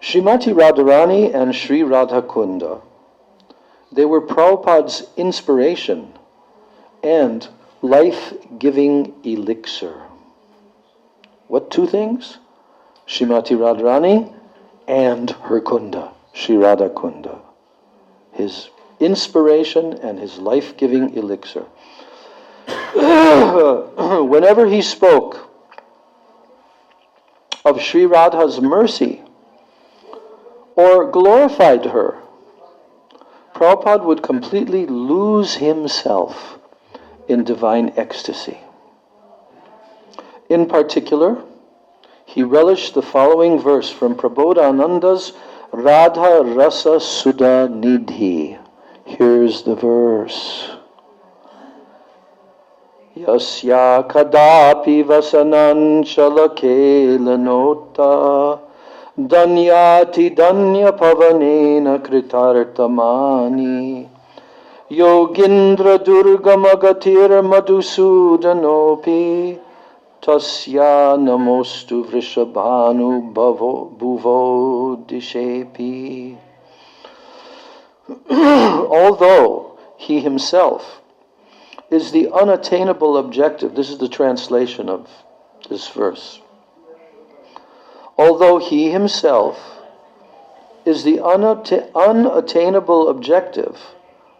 Srimati Radharani and Sri Radha Kunda, they were Prabhupada's inspiration and life-giving elixir. What two things? Srimati Radharani and her Kunda, Sri Radha Kunda. His inspiration and his life-giving elixir. Whenever he spoke of Sri Radha's mercy or glorified her, Prabhupada would completely lose himself in divine ecstasy. In particular, he relished the following verse from Prabodhananda's Radha Rasa Sudha Nidhi. Here's the verse. Yasya kadapi vasanan chalakela Danyati danya pavanena kritartamani Yogindra durgamagatir madhusudanopi Tasya namostu vrishabhanu bhuvo dishepi. Although he himself is the unattainable objective, this is the translation of this verse. Although he himself is the unattainable objective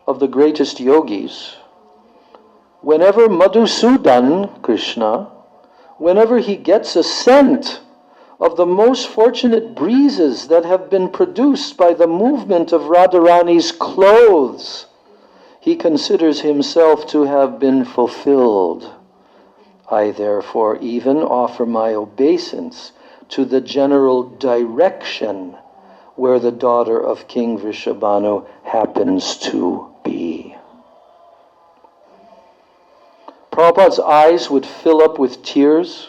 of the greatest yogis, whenever Madhusudan, Krishna, whenever he gets a scent of the most fortunate breezes that have been produced by the movement of Radharani's clothes, he considers himself to have been fulfilled. I therefore even offer my obeisance to the general direction where the daughter of King Vrishabhanu happens to be. Prabhupada's eyes would fill up with tears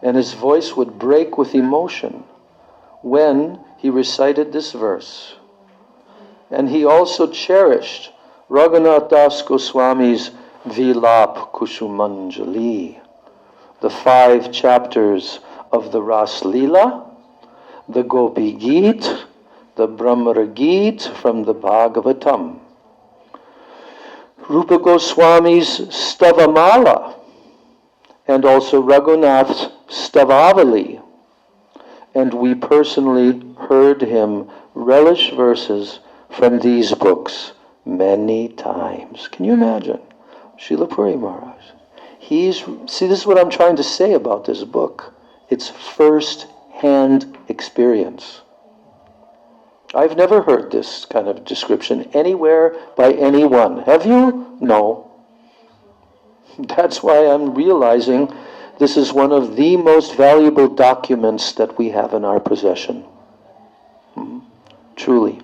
and his voice would break with emotion when he recited this verse. And he also cherished Raghunath Das Goswami's Vilap Kushumanjali, the 5 chapters of the Ras Leela, the Gopi Geet, the Brahmara Geet from the Bhagavatam, Rupa Goswami's Stavamala, and also Raghunath's Stavavali. And we personally heard him relish verses from these books many times. Can you imagine? Srila Puri Maharaj. See, this is what I'm trying to say about this book. It's first-hand experience. I've never heard this kind of description anywhere by anyone. Have you? No. That's why I'm realizing this is one of the most valuable documents that we have in our possession. Truly.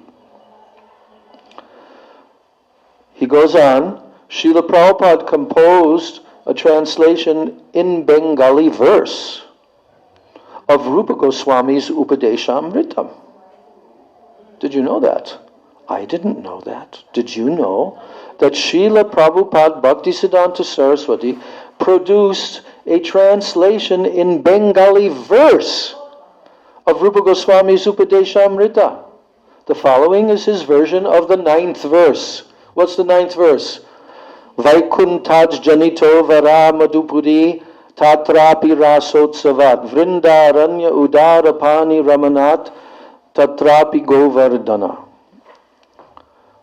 He goes on, Srila Prabhupada composed a translation in Bengali verse of Rupa Goswami's Upadeshamritam. Did you know that? I didn't know that. Did you know that Srila Prabhupada Bhaktisiddhanta Saraswati produced a translation in Bengali verse of Rupa Goswami's Upadeshamrita? The following is his version of the 9th verse. What's the 9th verse? Vaikuntaj janito vara madhupuri tatrapi rasotsavat vrindaranya udarapani ramanat tatrapi govardhana.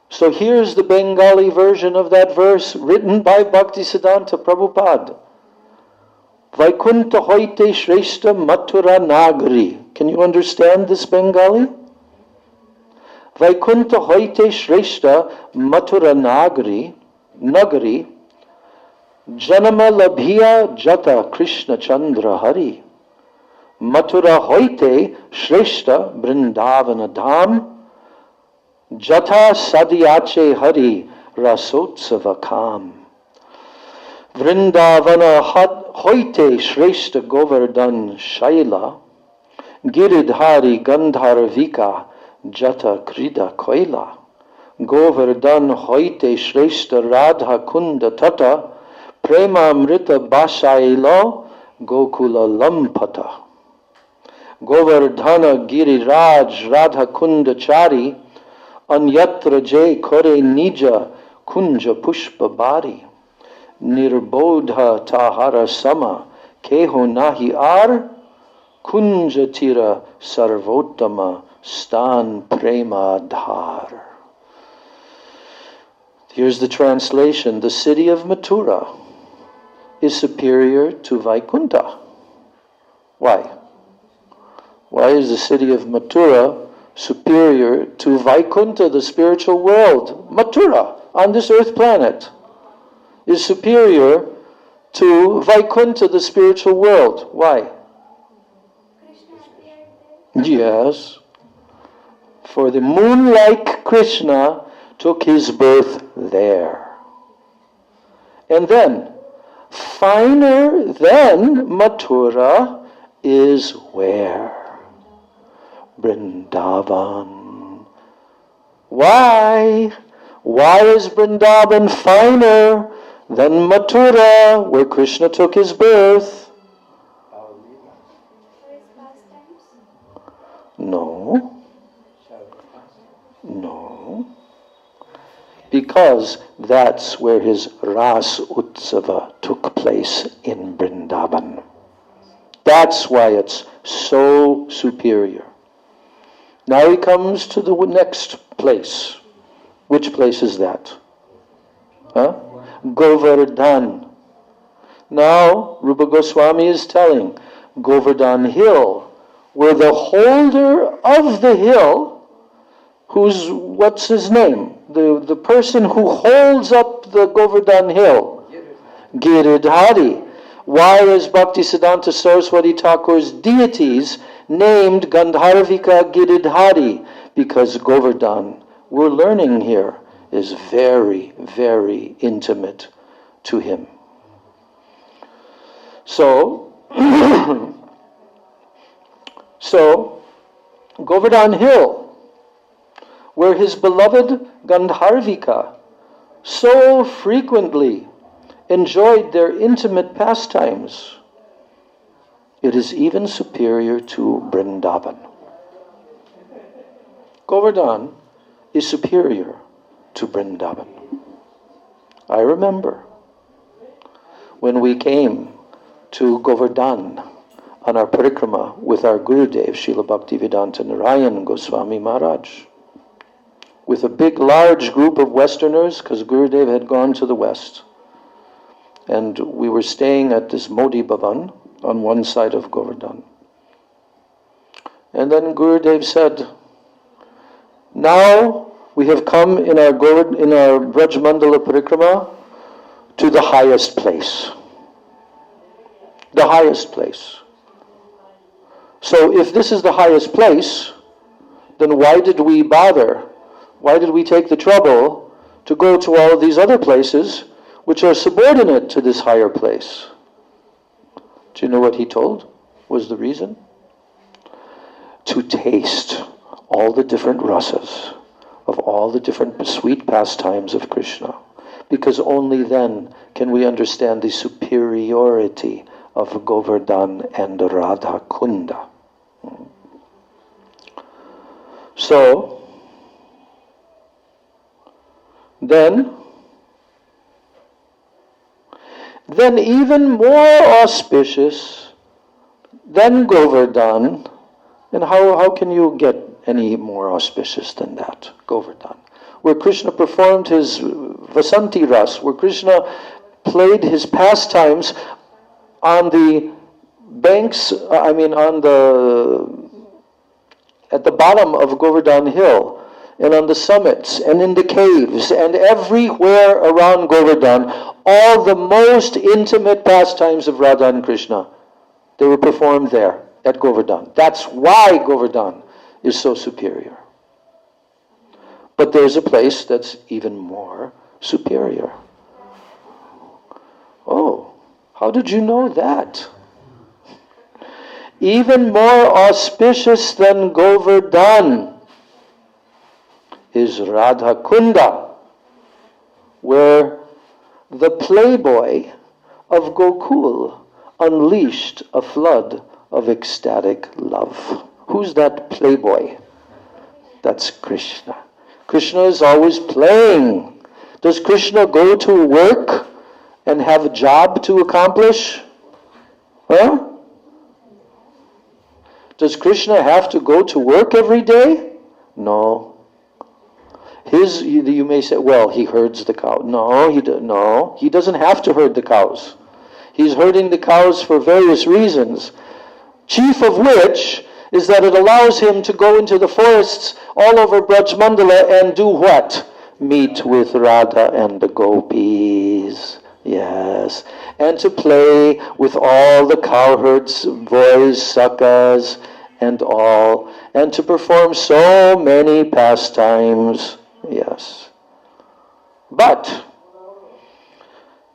So here's the Bengali version of that verse written by Bhaktisiddhanta Prabhupada. Vaikunta hoite shrestha mathura nagari. Can you understand this Bengali? Vaikuntha hoite Shrestha Mathura Nagari, Janama Labhiya Jata Krishna Chandra Hari. Mathura hoite Shrestha Vrindavana Dham, Jata Sadhyache Hari Rasotsava Kam. Vrindavana hoite Shrestha Govardhan Shaila, Giridhari Gandharvika Jata Krida Koila. Govardhan hoite Shrestha Radha Kunda Tata, Prema Amrita Basailo Gokula Lampata. Govardhana Giriraj Radha Kunda Chari, Anyatra Jay Kore Nija Kunja Pushpa Bari. Nirbodha Tahara Sama Keho Nahi Ar, Kunja Tira Sarvotama Stan Prema Dhar. Here's the translation. The city of Mathura is superior to Vaikuntha. Why? Why is the city of Mathura superior to Vaikuntha, the spiritual world? Mathura, on this earth planet, is superior to Vaikuntha, the spiritual world. Why? Yes. For the moon-like Krishna took his birth there. And then, finer than Mathura is where? Vrindavan. Why? Why is Vrindavan finer than Mathura, where Krishna took his birth? No. No. Because that's where his Ras Utsava took place in Vrindavan. That's why it's so superior. Now he comes to the next place. Which place is that? Govardhan. Now Rupa Goswami is telling Govardhan Hill, where the holder of the hill, what's his name? The person who holds up the Govardhan Hill, Giridhari. Why is Bhaktisiddhanta Saraswati Thakur's deities named Gandharvika Giridhari? Because Govardhan, we're learning here, is very, very intimate to him. So Govardhan Hill, where his beloved Gandharvika so frequently enjoyed their intimate pastimes, it is even superior to Vrindavan. Govardhan is superior to Vrindavan. I remember when we came to Govardhan on our parikrama with our Gurudev, Srila Bhaktivedanta Narayan Goswami Maharaj, with a big, large group of Westerners, because Gurudev had gone to the West. And we were staying at this Modi Bhavan on one side of Govardhan. And then Gurudev said, now we have come in our Braj Mandala Parikrama to the highest place. The highest place. So if this is the highest place, then why did we bother? Why did we take the trouble to go to all of these other places which are subordinate to this higher place? Do you know what he told was the reason? To taste all the different rasas of all the different sweet pastimes of Krishna. Because only then can we understand the superiority of Govardhan and Radha Kunda. So, then even more auspicious than Govardhan, and how can you get any more auspicious than that? Govardhan, where Krishna performed his Vasanti Ras, where Krishna played his pastimes on the banks, at the bottom of Govardhan Hill, and on the summits and in the caves and everywhere around Govardhan, all the most intimate pastimes of Radha and Krishna, they were performed there at Govardhan. That's why Govardhan is so superior. But there's a place that's even more superior. Oh, how did you know that? Even more auspicious than Govardhan is Radha Kunda, where the playboy of Gokul unleashed a flood of ecstatic love. Who's that playboy? That's Krishna. Krishna is always playing. Does Krishna go to work and have a job to accomplish? Huh? Does Krishna have to go to work every day? No. You may say, well, he herds the cow. No, he doesn't have to herd the cows. He's herding the cows for various reasons, chief of which is that it allows him to go into the forests all over Braj Mandala and do what? Meet with Radha and the gopis. Yes. And to play with all the cowherds, boys, sakas, and all. And to perform so many pastimes. Yes. But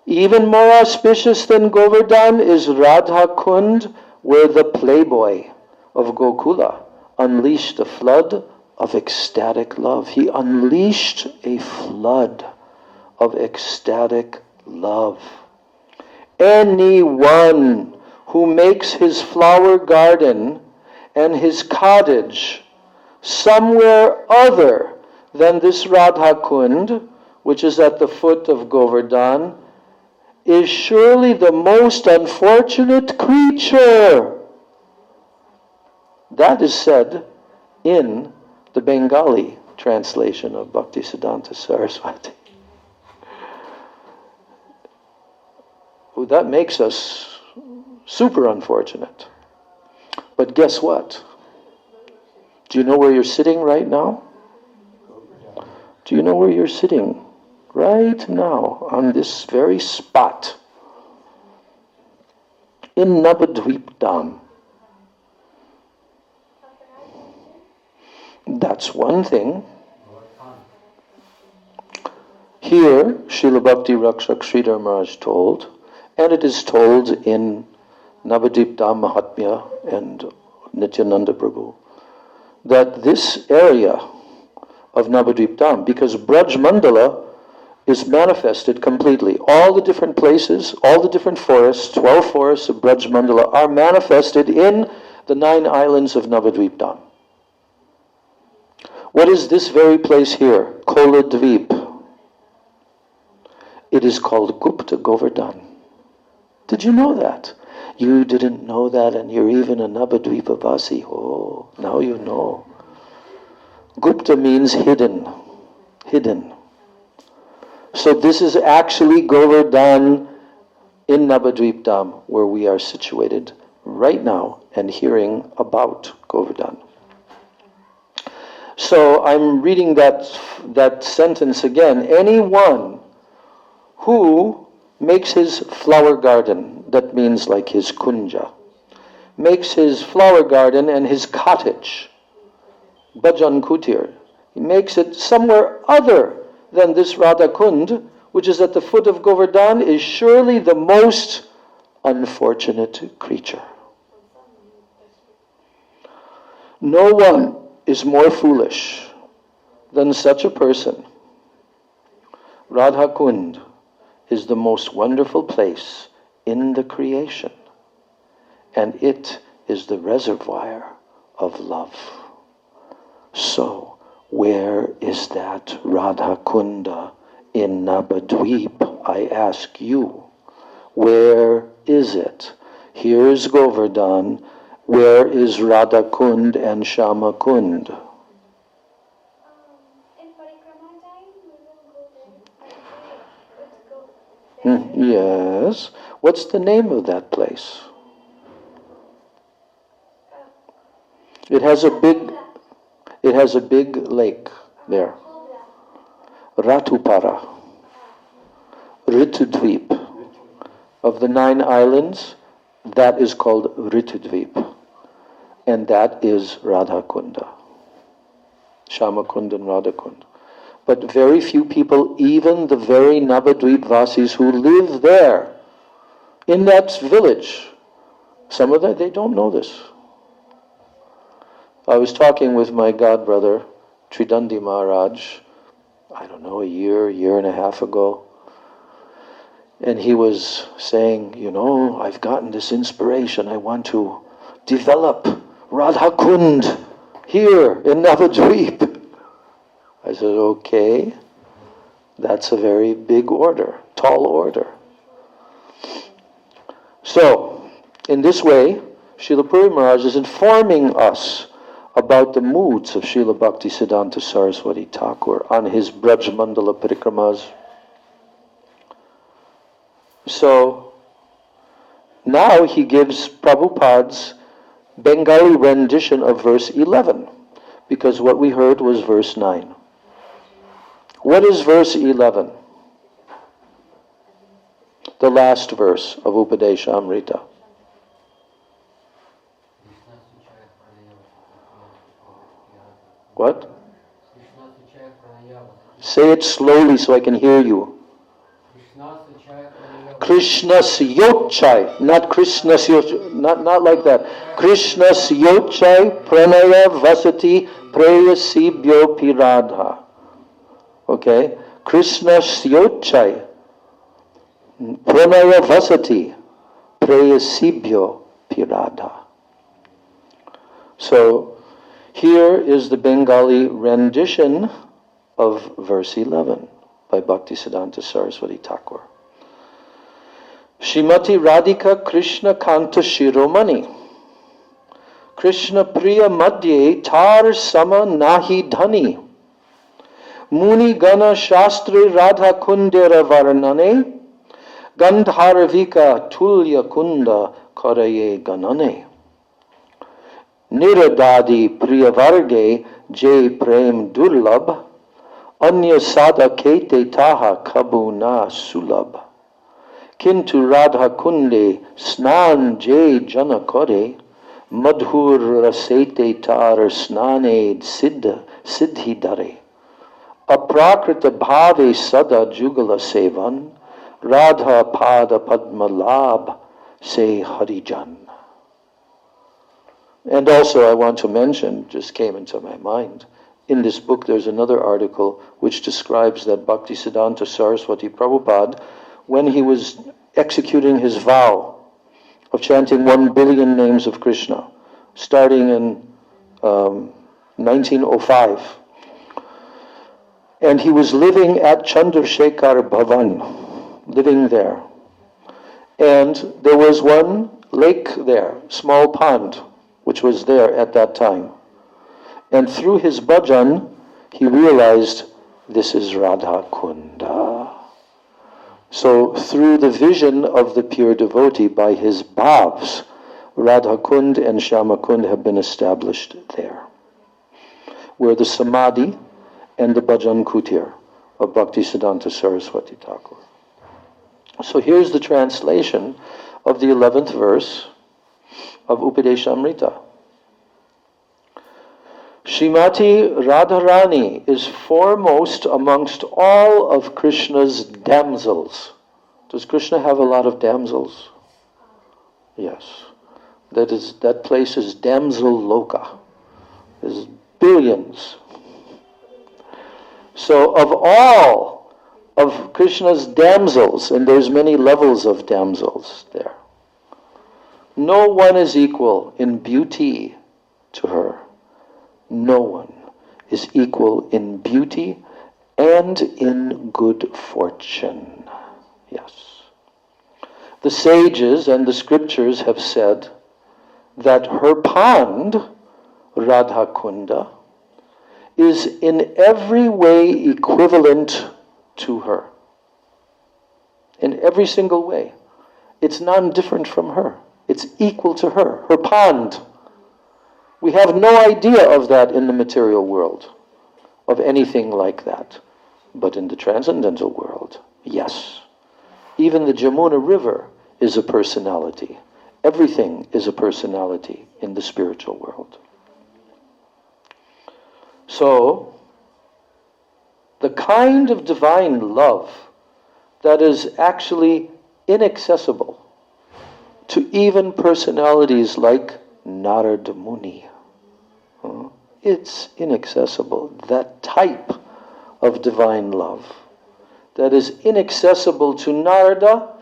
even more auspicious than Govardhan is Radha Kund, where the playboy of Gokula unleashed a flood of ecstatic love. He unleashed a flood of ecstatic love. Anyone who makes his flower garden and his cottage somewhere other than this Radha Kund, which is at the foot of Govardhan, is surely the most unfortunate creature. That is said in the Bengali translation of Bhaktisiddhanta Saraswati. Well, that makes us super unfortunate. But guess what? Do you know where you're sitting right now? Do you know where you're sitting right now on this very spot? In Navadvip Dham. That's one thing. Here, Srila Bhakti Rakshak Sridhar Maharaj told, and it is told in Navadvip Dham Mahatmya and Nityananda Prabhu, that this area of Navadvip Dham, because Braj Mandala is manifested completely. All the different places, all the different forests, 12 forests of Braj Mandala are manifested in the 9 islands of Navadvip Dham. What is this very place here? Koladvip. It is called Gupta Govardhan. Did you know that? You didn't know that, and you're even a Navadvipavasi. Oh, now you know. Gupta means hidden. Hidden. So this is actually Govardhan in Navadvip Dham, where we are situated right now and hearing about Govardhan. So I'm reading that sentence again. Anyone who makes his flower garden, that means like his kunja, makes his flower garden and his cottage, Bhajan Kutir, he makes it somewhere other than this Radha Kund, which is at the foot of Govardhan, is surely the most unfortunate creature. No one is more foolish than such a person. Radha Kund is the most wonderful place in the creation, and it is the reservoir of love. So, where is that Radha Kunda in Navadvip? I ask you, where is it? Here's Govardhan. Where is Radha Kund and Shama Kund? In Parikrama time, we will go there. Yes. What's the name of that place? It has a big lake there. Ratupara, Ritudvip. Of the 9 islands, that is called Ritudvip. And that is Radhakunda. Shamakund and Radhakund. But very few people, even the very Navadvip Vasis who live there, in that village, some of them, they don't know this. I was talking with my godbrother, Tridandi Maharaj, I don't know, a year and a half ago. And he was saying, I've gotten this inspiration. I want to develop Radhakund here in Navadvip. I said, okay, that's a very big order, tall order. So, in this way, Srila Puri Maharaj is informing us about the moods of Srila Bhaktisiddhanta Saraswati Thakur on his Braj Mandala Parikramas. So, now he gives Prabhupada's Bengali rendition of verse 11, because what we heard was verse 9. What is verse 11? The last verse of Upadesha Amrita. What? Say it slowly so I can hear you. Krishna's Yochai, not Krishna's Yochai, not like that. Krishna's Yochai Pranaya Vasati Preyasibhyo Piradha. Okay? Krishna's Yochai Pranaya Vasati Preyasibhyo Piradha. So, here is the Bengali rendition of verse 11 by Bhaktisiddhanta Saraswati Thakur. Shrimati Radhika Krishna Kanta Shiromani Krishna Priya Madhye Tar Sama Nahi Dhani Muni Gana Shastri Radha Kundera Varnane Gandharvika Tulya Kunda Karaye Ganane Niradadi Priyavarge Jay Prem Durlab Anya Sada Kete Taha Kabuna Sulab Kintu Radha Kunde Snan Jay Jana Kore Madhur Rasete Tar Snane Siddhi Dare Aprakrita Bhave Sada Jugala Sevan Radha Pada Padma Labh Se Harijan. And also I want to mention, just came into my mind, in this book there's another article which describes that Bhaktisiddhanta Saraswati Prabhupada, when he was executing his vow of chanting 1 billion names of Krishna, starting in 1905, and he was living at Chandrasekhar Bhavan, living there. And there was one lake there, small pond, which was there at that time. And through his bhajan, he realized this is Radha Kunda. So through the vision of the pure devotee by his bhavs, Radha Kund and Shyama Kund have been established there, where the samadhi and the bhajan kutir of Bhaktisiddhanta Saraswati Thakur. So here's the translation of the 11th verse of Upadeshamrita. Srimati Radharani is foremost amongst all of Krishna's damsels. Does Krishna have a lot of damsels? Yes. That place is damsel loka. There's billions. So of all of Krishna's damsels, and there's many levels of damsels there, no one is equal in beauty to her. No one is equal in beauty and in good fortune. Yes. The sages and the scriptures have said that her pond, Radha Kunda, is in every way equivalent to her. In every single way. It's non-different from her. It's equal to her. Her pond. We have no idea of that in the material world, of anything like that. But in the transcendental world, yes. Even the Jamuna River is a personality. Everything is a personality in the spiritual world. So, the kind of divine love that is actually inaccessible to even personalities like Narada Muni. It's inaccessible. That type of divine love that is inaccessible to Narada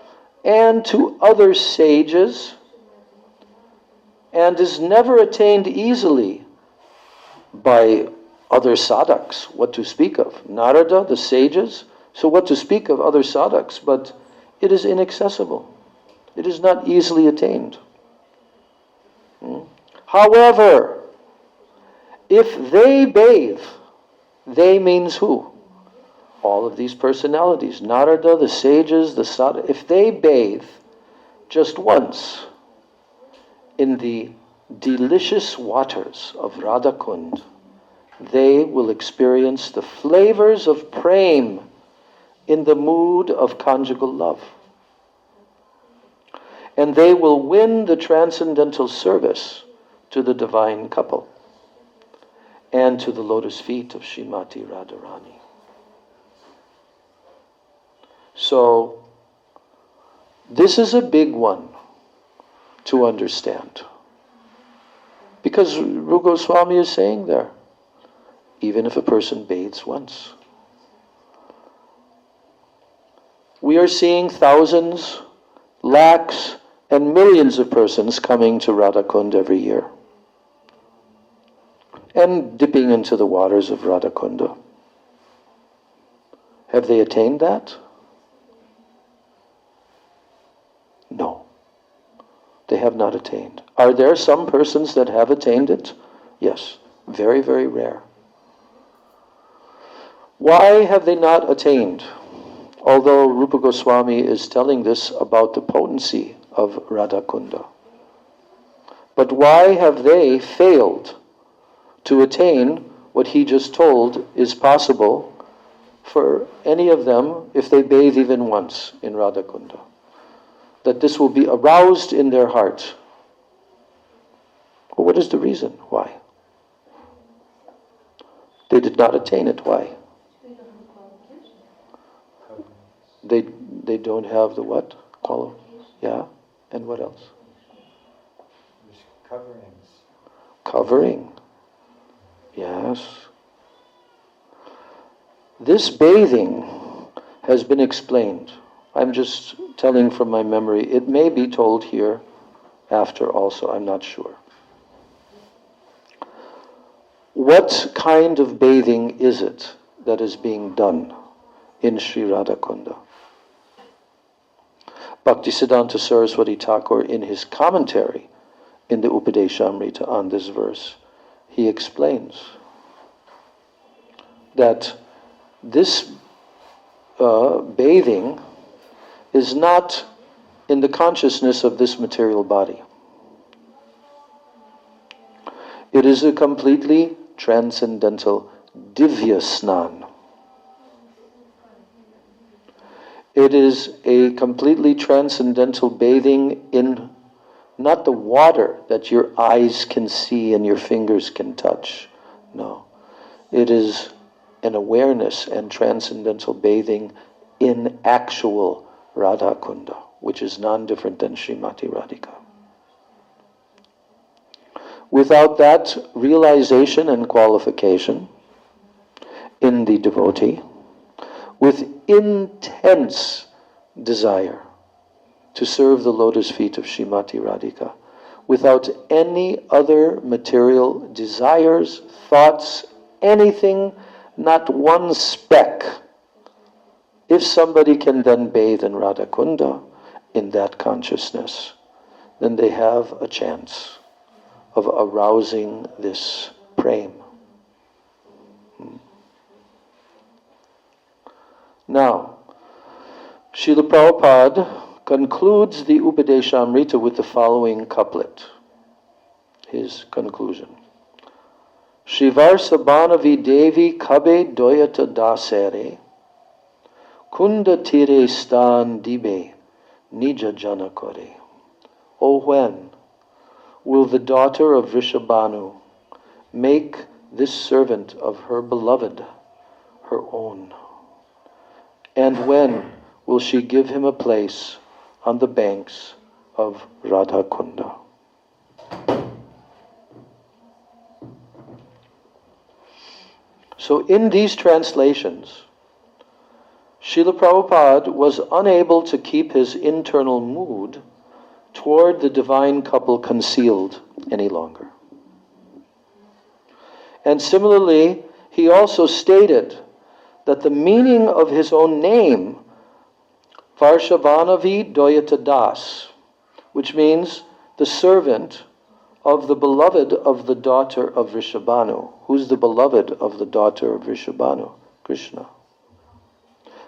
and to other sages and is never attained easily by other sadhaks. What to speak of? Narada, the sages. So what to speak of other sadhaks? But it is inaccessible. It is not easily attained. However, if they bathe, they means who? All of these personalities, Narada, the sages, the sadhaks, if they bathe just once in the delicious waters of Radha Kund, they will experience the flavors of prem in the mood of conjugal love. And they will win the transcendental service to the divine couple and to the lotus feet of Srimati Radharani. So, this is a big one to understand. Because Rupa Goswami is saying there, even if a person bathes once. We are seeing thousands, lakhs, and millions of persons coming to Radha Kund every year and dipping into the waters of Radha Kunda. Have they attained that? No. They have not attained. Are there some persons that have attained it? Yes. Very, very rare. Why have they not attained? Although Rupa Goswami is telling this about the potency of Radha Kunda. But why have they failed to attain what he just told is possible for any of them if they bathe even once in Radha Kunda? That this will be aroused in their heart. Well, what is the reason? Why? They did not attain it. Why? They don't have the what? Yeah? And what else? There's coverings. Covering. Yes. This bathing has been explained. I'm just telling from my memory. It may be told here after also, I'm not sure. What kind of bathing is it that is being done in Sri Radha Kunda? Bhaktisiddhanta Saraswati Thakur, in his commentary in the Upadeshamrita on this verse, he explains that this bathing is not in the consciousness of this material body. It is a completely transcendental divya snan. It is a completely transcendental bathing in not the water that your eyes can see and your fingers can touch. No. It is an awareness and transcendental bathing in actual Radha Kunda, which is non-different than Srimati Radhika. Without that realization and qualification in the devotee, with intense desire to serve the lotus feet of Srimati Radhika, without any other material desires, thoughts, anything, not one speck. If somebody can then bathe in Radha Kunda in that consciousness, then they have a chance of arousing this prem. Now, Srila Prabhupada concludes the Upadeshamrita with the following couplet, his conclusion. Shivarsabhanavi Devi Kabe Doyata Dasere Kunda Tire Stan Dibe Nija Janakore. O when will the daughter of Vrishabhanu make this servant of her beloved her own? And when will she give him a place on the banks of Radha Kunda? So in these translations, Srila Prabhupada was unable to keep his internal mood toward the divine couple concealed any longer. And similarly, he also stated that the meaning of his own name, Varshavanavi Doyata Das, which means the servant of the beloved of the daughter of Vrishabhanu. Who's the beloved of the daughter of Vrishabhanu? Krishna.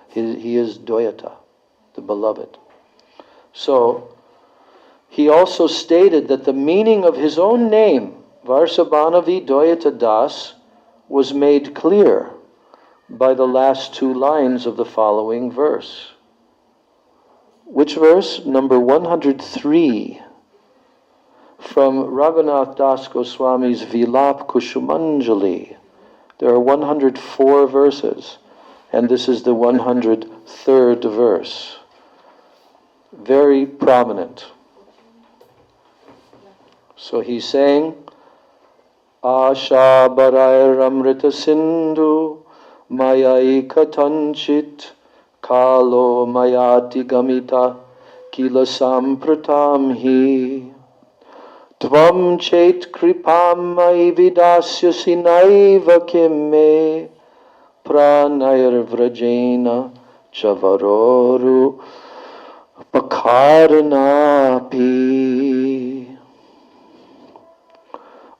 He is Doyata, the beloved. So, he also stated that the meaning of his own name, Varshabhanavi Doyata Das, was made clear by the last two lines of the following verse. Which verse? Number 103. From Raghunath Das Goswami's Vilap Kushumanjali. There are 104 verses, and this is the 103rd verse. Very prominent. So he's saying, Asha Barair Amrita Sindhu Mayai Katanchit Kalo Mayati Gamita Kila Sampratam Hi Tvam Chet Kripam Mai Vidasyasi Naiva Kimme Pranayar Vrajena Chavaroru Pakaranapi.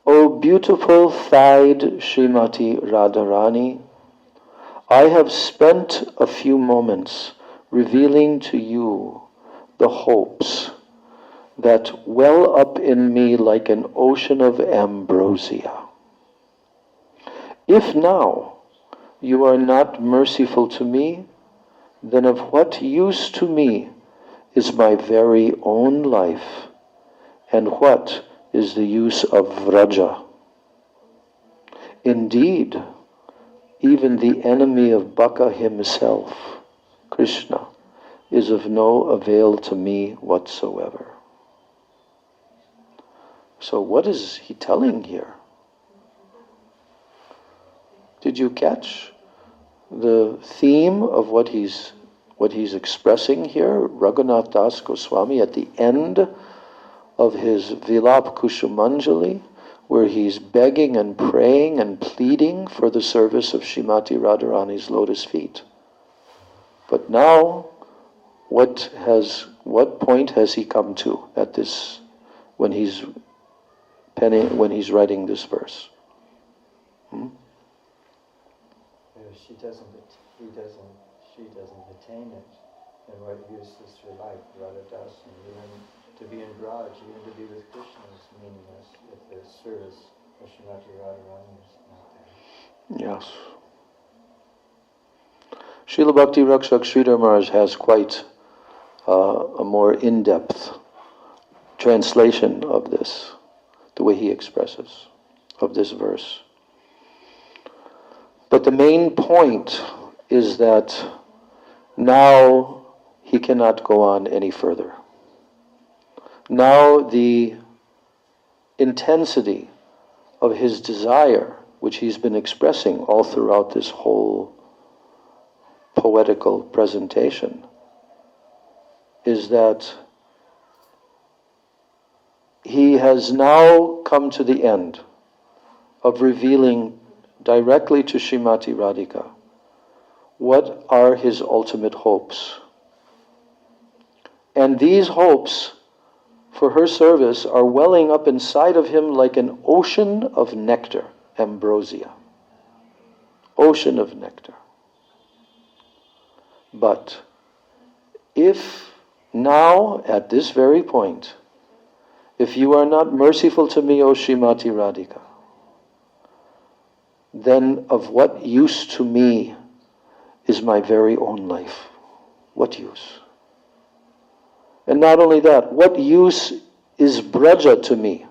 O beautiful thighed Srimati Radharani, I have spent a few moments revealing to you the hopes that well up in me like an ocean of ambrosia. If now you are not merciful to me, then of what use to me is my very own life, and what is the use of Vraja? Indeed, even the enemy of Baka himself, Krishna, is of no avail to me whatsoever. So what is he telling here? Did you catch the theme of what he's expressing here? Raghunath Das Goswami at the end of his Vilap Kushumanjali, where he's begging and praying and pleading for the service of Srimati Radharani's lotus feet. But now, what point has he come to at this, when he's writing this verse? She doesn't attain it, then what use is her life? Radha Das, and even to be in Braj, even to be with Krishna is meaningless if the service of Srimati Radharani is not there. Yes. Srila Bhakti Rakshak Sridhar Maharaj has quite a more in-depth translation of this, the way he expresses of this verse. But the main point is that now he cannot go on any further. Now the intensity of his desire, which he's been expressing all throughout this whole poetical presentation, is that he has now come to the end of revealing directly to Srimati Radhika what are his ultimate hopes. And these hopes for her service are welling up inside of him like an ocean of nectar, ambrosia. Ocean of nectar. But if now, at this very point, if you are not merciful to me, O Srimati Radhika, then of what use to me is my very own life? What use? And not only that, what use is Braja to me?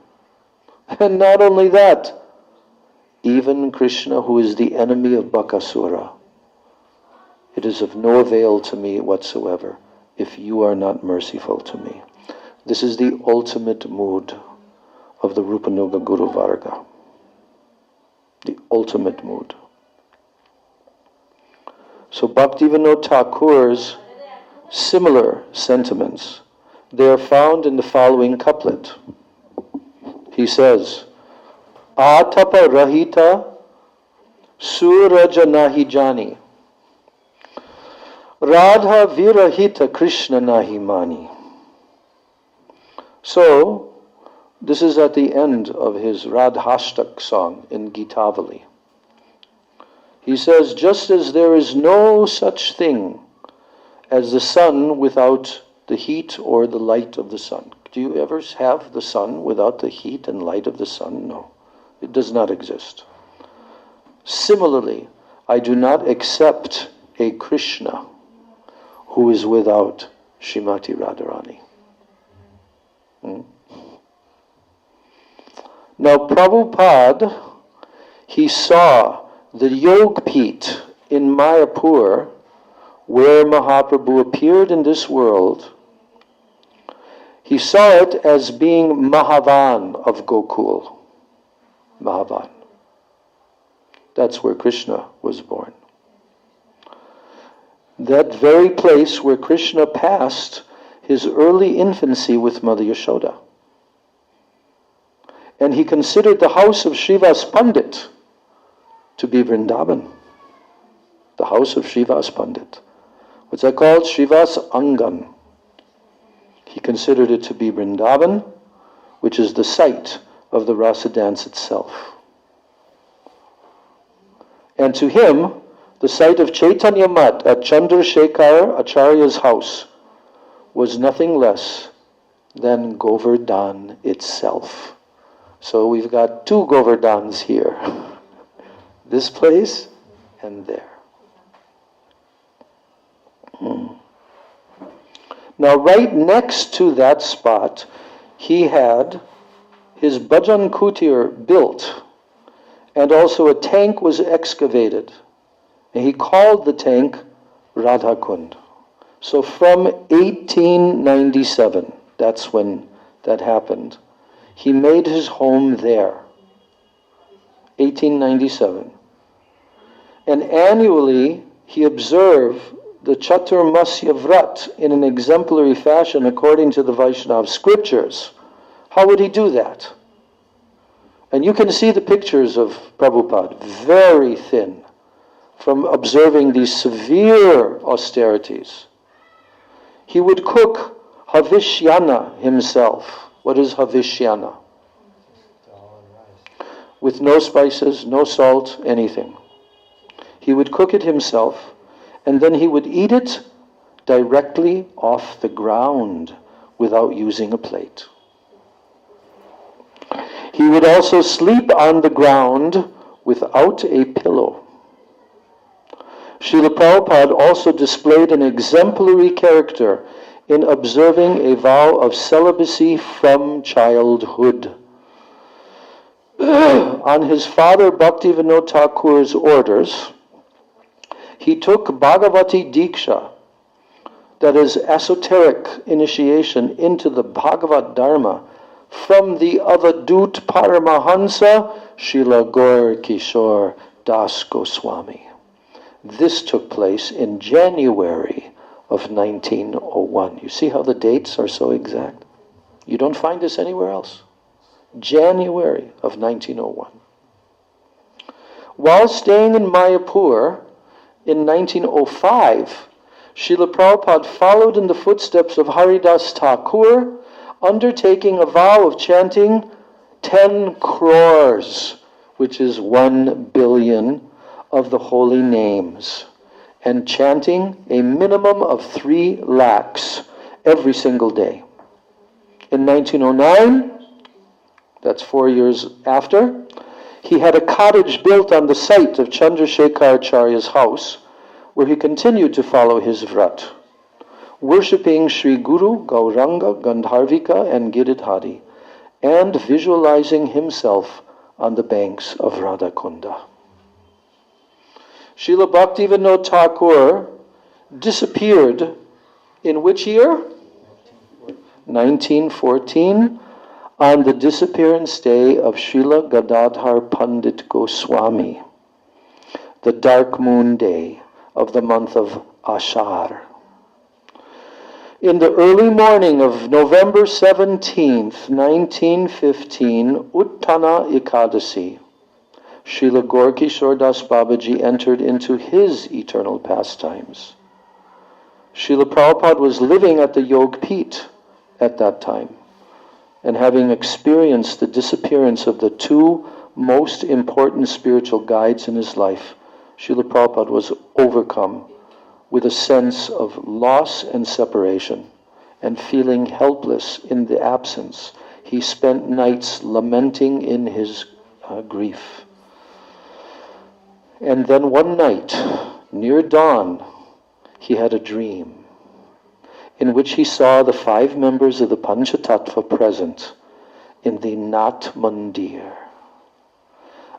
And not only that, even Krishna, who is the enemy of Bakasura, it is of no avail to me whatsoever if you are not merciful to me. This is the ultimate mood of the Rupanuga Guru Varga. The ultimate mood. So Bhaktivinoda Thakur's similar sentiments, they are found in the following couplet. He says, Atapa Rahita Suraja Nahi Jani Radha Virahita Krishna Nahi Mani. So, this is at the end of his Radhashtak song in Gitavali. He says, just as there is no such thing as the sun without the heat or the light of the sun. Do you ever have the sun without the heat and light of the sun? No, it does not exist. Similarly, I do not accept a Krishna who is without Srimati Radharani. Now Prabhupada, he saw the Yogpit in Mayapur, where Mahaprabhu appeared in this world. He saw it as being Mahavan of Gokul. Mahavan. That's where Krishna was born. That very place where Krishna passed his early infancy with Mother Yashoda. And he considered the house of Srivas Pandit to be Vrindavan. The house of Srivas Pandit. What's that called? Srivas Angan. He considered it to be Vrindavan, which is the site of the Rasa dance itself. And to him, the site of Chaitanya Mat at Chandrasekhar Acharya's house was nothing less than Govardhan itself. So we've got two Govardhans here. This place and there. Now right next to that spot, he had his Bhajan Kutir built, and also a tank was excavated. And he called the tank Radha Kund. So from 1897, that's when that happened, he made his home there. 1897. And annually, he observed the Chaturmasya Vrat in an exemplary fashion according to the Vaishnava scriptures. How would he do that? And you can see the pictures of Prabhupada, very thin, from observing these severe austerities. He would cook Havishyana himself. What is Havishyana? With no spices, no salt, anything. He would cook it himself, and then he would eat it directly off the ground without using a plate. He would also sleep on the ground without a pillow. Srila Prabhupada also displayed an exemplary character in observing a vow of celibacy from childhood. On his father Bhaktivinoda Thakur's orders, he took Bhagavati Diksha, that is esoteric initiation into the Bhagavad Dharma, from the Avadut Paramahansa Srila Gaur Kishore Das Goswami. This took place in January of 1901. You see how the dates are so exact? You don't find this anywhere else. January of 1901. While staying in Mayapur in 1905, Srila Prabhupada followed in the footsteps of Haridas Thakur, undertaking a vow of chanting 10 crores, which is 1 billion, of the holy names, and chanting a minimum of 3 lakhs every single day. In 1909, that's 4 years after, He had a cottage built on the site of Chandrasekharacharya's house, where he continued to follow his vrat, worshipping Sri Guru, Gauranga, Gandharvika, and Giridhari, and visualizing himself on the banks of Radhakunda. Srila Bhaktivinoda Thakur disappeared in which year? 1914, on the disappearance day of Srila Gadadhar Pandit Goswami, the dark moon day of the month of Ashar. In the early morning of November 17th, 1915, Uttana Ekadasi, Srila Gaurkishore Das Babaji entered into his eternal pastimes. Srila Prabhupada was living at the Yog Peeth at that time, and having experienced the disappearance of the two most important spiritual guides in his life, Srila Prabhupada was overcome with a sense of loss and separation, and feeling helpless in the absence. He spent nights lamenting in his grief. And then one night, near dawn, he had a dream in which he saw the 5 members of the Panchatattva present in the Nat Mandir,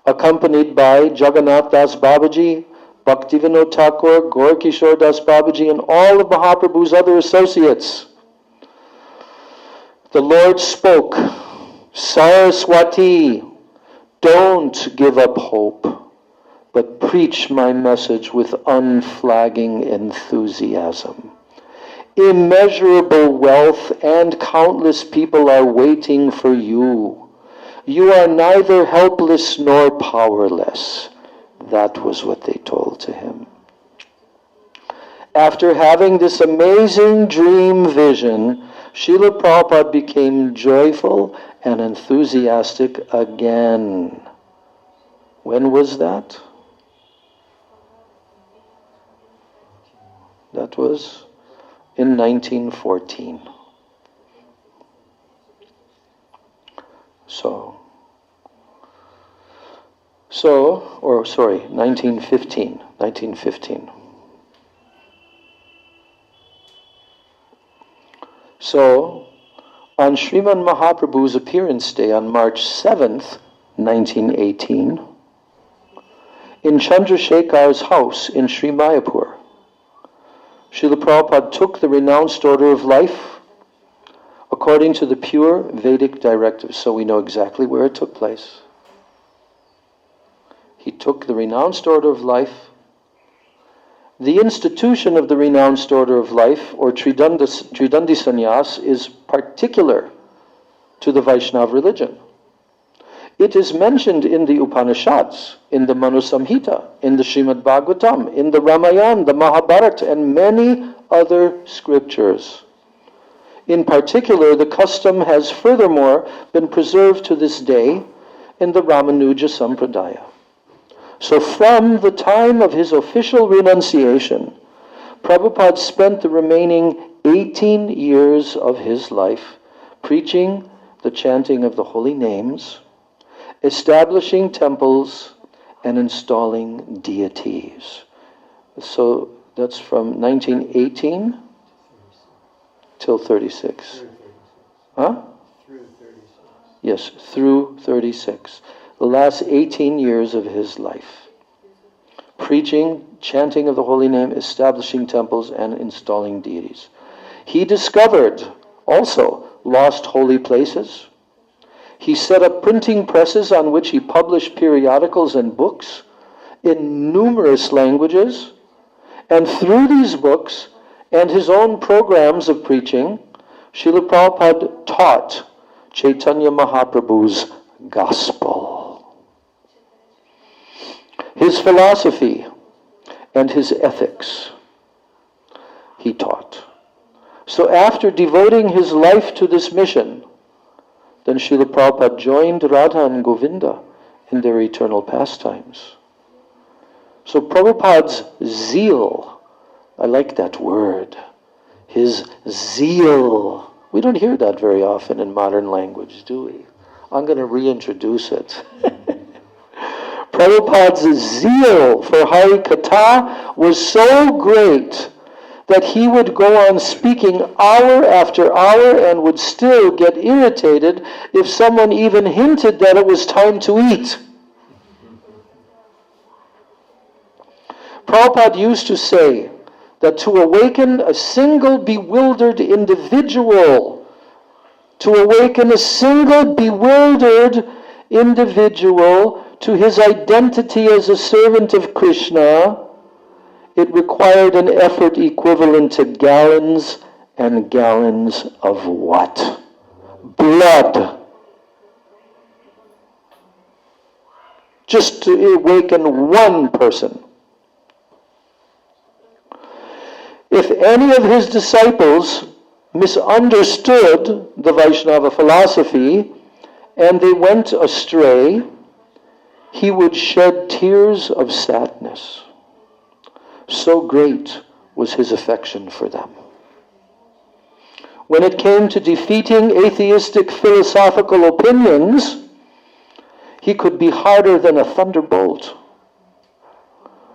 accompanied by Jagannath Das Babaji, Bhaktivinoda Thakur, Gaurkishore Das Babaji, and all of Mahaprabhu's other associates. The Lord spoke, "Saraswati, don't give up hope, but preach my message with unflagging enthusiasm. Immeasurable wealth and countless people are waiting for you. You are neither helpless nor powerless." That was what they told to him. After having this amazing dream vision, Srila Prabhupada became joyful and enthusiastic again. When was that? That was in 1914. Or 1915. 1915. So, on Sriman Mahaprabhu's appearance day on March 7th, 1918, in Chandrasekhar's house in Sri Mayapur, Srila Prabhupada took the renounced order of life according to the pure Vedic directives, so we know exactly where it took place. He took the renounced order of life. The institution of the renounced order of life, or Tridandi Sannyas, is particular to the Vaishnava religion. It is mentioned in the Upanishads, in the Manu Samhita, in the Srimad Bhagavatam, in the Ramayana, the Mahabharata, and many other scriptures. In particular, the custom has furthermore been preserved to this day in the Ramanuja Sampradaya. So from the time of his official renunciation, Prabhupada spent the remaining 18 years of his life preaching the chanting of the holy names, establishing temples, and installing deities. So that's from 1918 till 36. Huh? Through 36. Yes, through 36. The last 18 years of his life. Preaching, chanting of the holy name, establishing temples, and installing deities. He discovered also lost holy places. He set up printing presses on which he published periodicals and books in numerous languages. And through these books and his own programs of preaching, Srila Prabhupada taught Chaitanya Mahaprabhu's gospel. His philosophy and his ethics he taught. So after devoting his life to this mission, then Srila Prabhupada joined Radha and Govinda in their eternal pastimes. So Prabhupada's zeal, I like that word, his zeal. We don't hear that very often in modern language, do we? I'm going to reintroduce it. Prabhupada's zeal for Hari Katha was so great that he would go on speaking hour after hour and would still get irritated if someone even hinted that it was time to eat. Prabhupada used to say that to awaken a single bewildered individual, to his identity as a servant of Krishna, it required an effort equivalent to gallons and gallons of what? Blood. Just to awaken one person. If any of his disciples misunderstood the Vaishnava philosophy and they went astray, he would shed tears of sadness. So great was his affection for them. When it came to defeating atheistic philosophical opinions, he could be harder than a thunderbolt.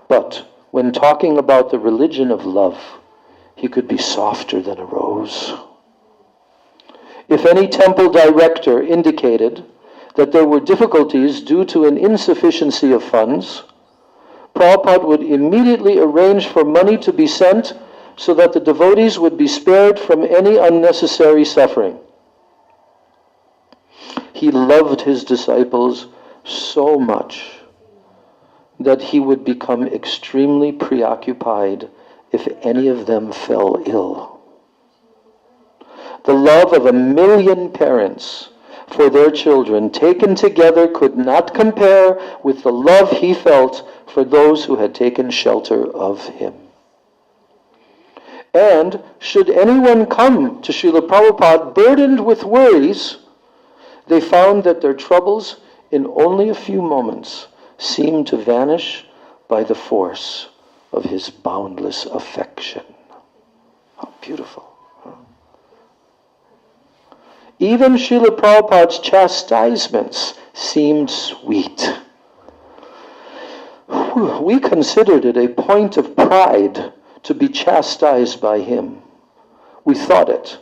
But when talking about the religion of love, he could be softer than a rose. If any temple director indicated that there were difficulties due to an insufficiency of funds, Prabhupada would immediately arrange for money to be sent so that the devotees would be spared from any unnecessary suffering. He loved his disciples so much that he would become extremely preoccupied if any of them fell ill. The love of 1,000,000 parents for their children taken together could not compare with the love he felt for those who had taken shelter of him. And should anyone come to Srila Prabhupada burdened with worries, they found that their troubles in only a few moments seemed to vanish by the force of his boundless affection. How beautiful. Even Srila Prabhupada's chastisements seemed sweet. We considered it a point of pride to be chastised by him. We thought it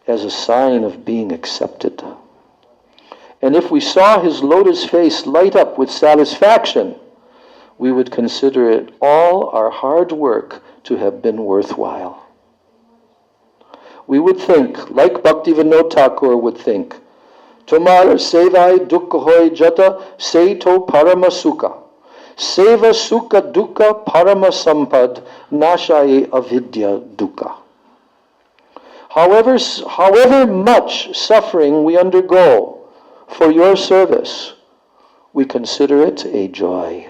as a sign of being accepted. And if we saw his lotus face light up with satisfaction, we would consider it all our hard work to have been worthwhile. We would think, like Bhaktivinoda Thakur would think, Tomar sevai dukkha hoy jata seito parama sukha. Seva sukha dukkha parama sampad nashaye avidya dukkha. However much suffering we undergo for your service, we consider it a joy.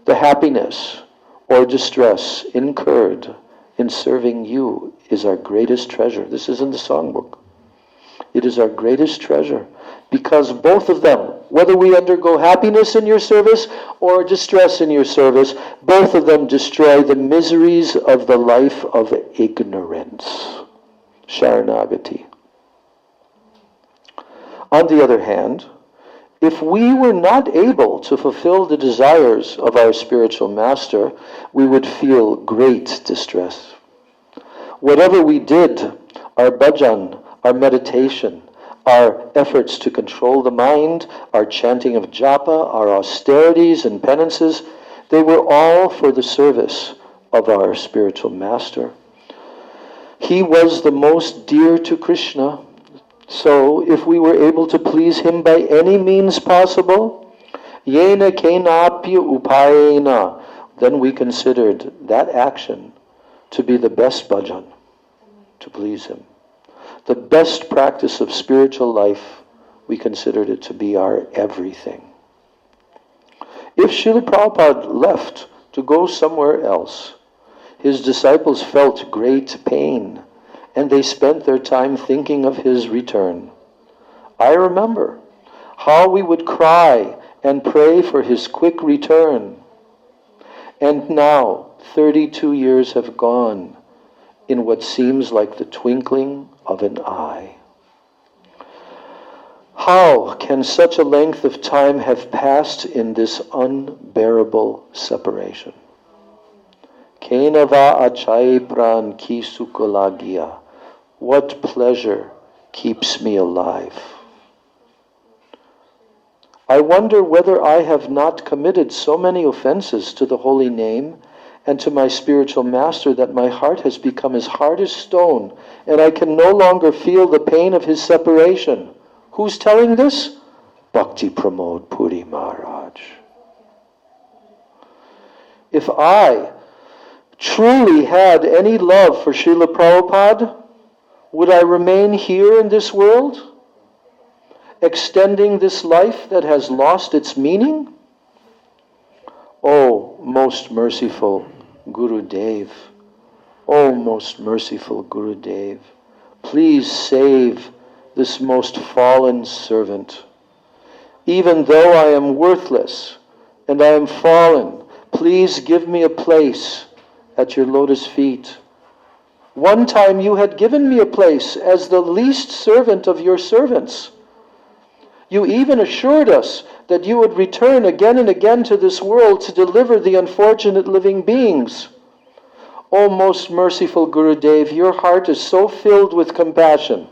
The happiness or distress incurred in serving you is our greatest treasure. This is in the songbook. It is our greatest treasure because both of them, whether we undergo happiness in your service or distress in your service, both of them destroy the miseries of the life of ignorance. Sharanagati. On the other hand, if we were not able to fulfill the desires of our spiritual master, we would feel great distress. Whatever we did, our bhajan, our meditation, our efforts to control the mind, our chanting of japa, our austerities and penances, they were all for the service of our spiritual master. He was the most dear to Krishna. So, if we were able to please him by any means possible, yena kenapya upayena, then we considered that action to be the best bhajan, to please him. The best practice of spiritual life, we considered it to be our everything. If Srila Prabhupada left to go somewhere else, his disciples felt great pain, and they spent their time thinking of his return. I remember how we would cry and pray for his quick return. And now, 32 years have gone in what seems like the twinkling of an eye. How can such a length of time have passed in this unbearable separation? Kenava achai pran ki sukolagia. What pleasure keeps me alive? I wonder whether I have not committed so many offenses to the holy name and to my spiritual master that my heart has become as hard as stone, and I can no longer feel the pain of his separation. Who's telling this? Bhakti Pramod Puri Maharaj. If I truly had any love for Srila Prabhupada, would I remain here in this world, extending this life that has lost its meaning? Oh, most merciful Gurudev, oh, most merciful Gurudev, please save this most fallen servant. Even though I am worthless and I am fallen, please give me a place at your lotus feet. One time you had given me a place as the least servant of your servants. You even assured us that you would return again and again to this world to deliver the unfortunate living beings. O most merciful Gurudev, your heart is so filled with compassion.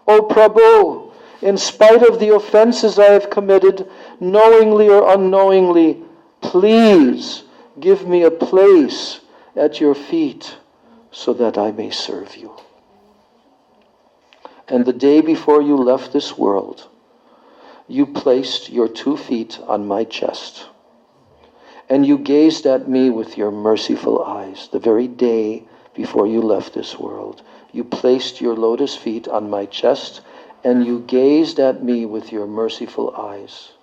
O Prabhu, in spite of the offenses I have committed, knowingly or unknowingly, please give me a place at your feet so that I may serve you. And the day before you left this world, you placed your 2 feet on my chest, and you gazed at me with your merciful eyes. The very day before you left this world, you placed your lotus feet on my chest, and you gazed at me with your merciful eyes.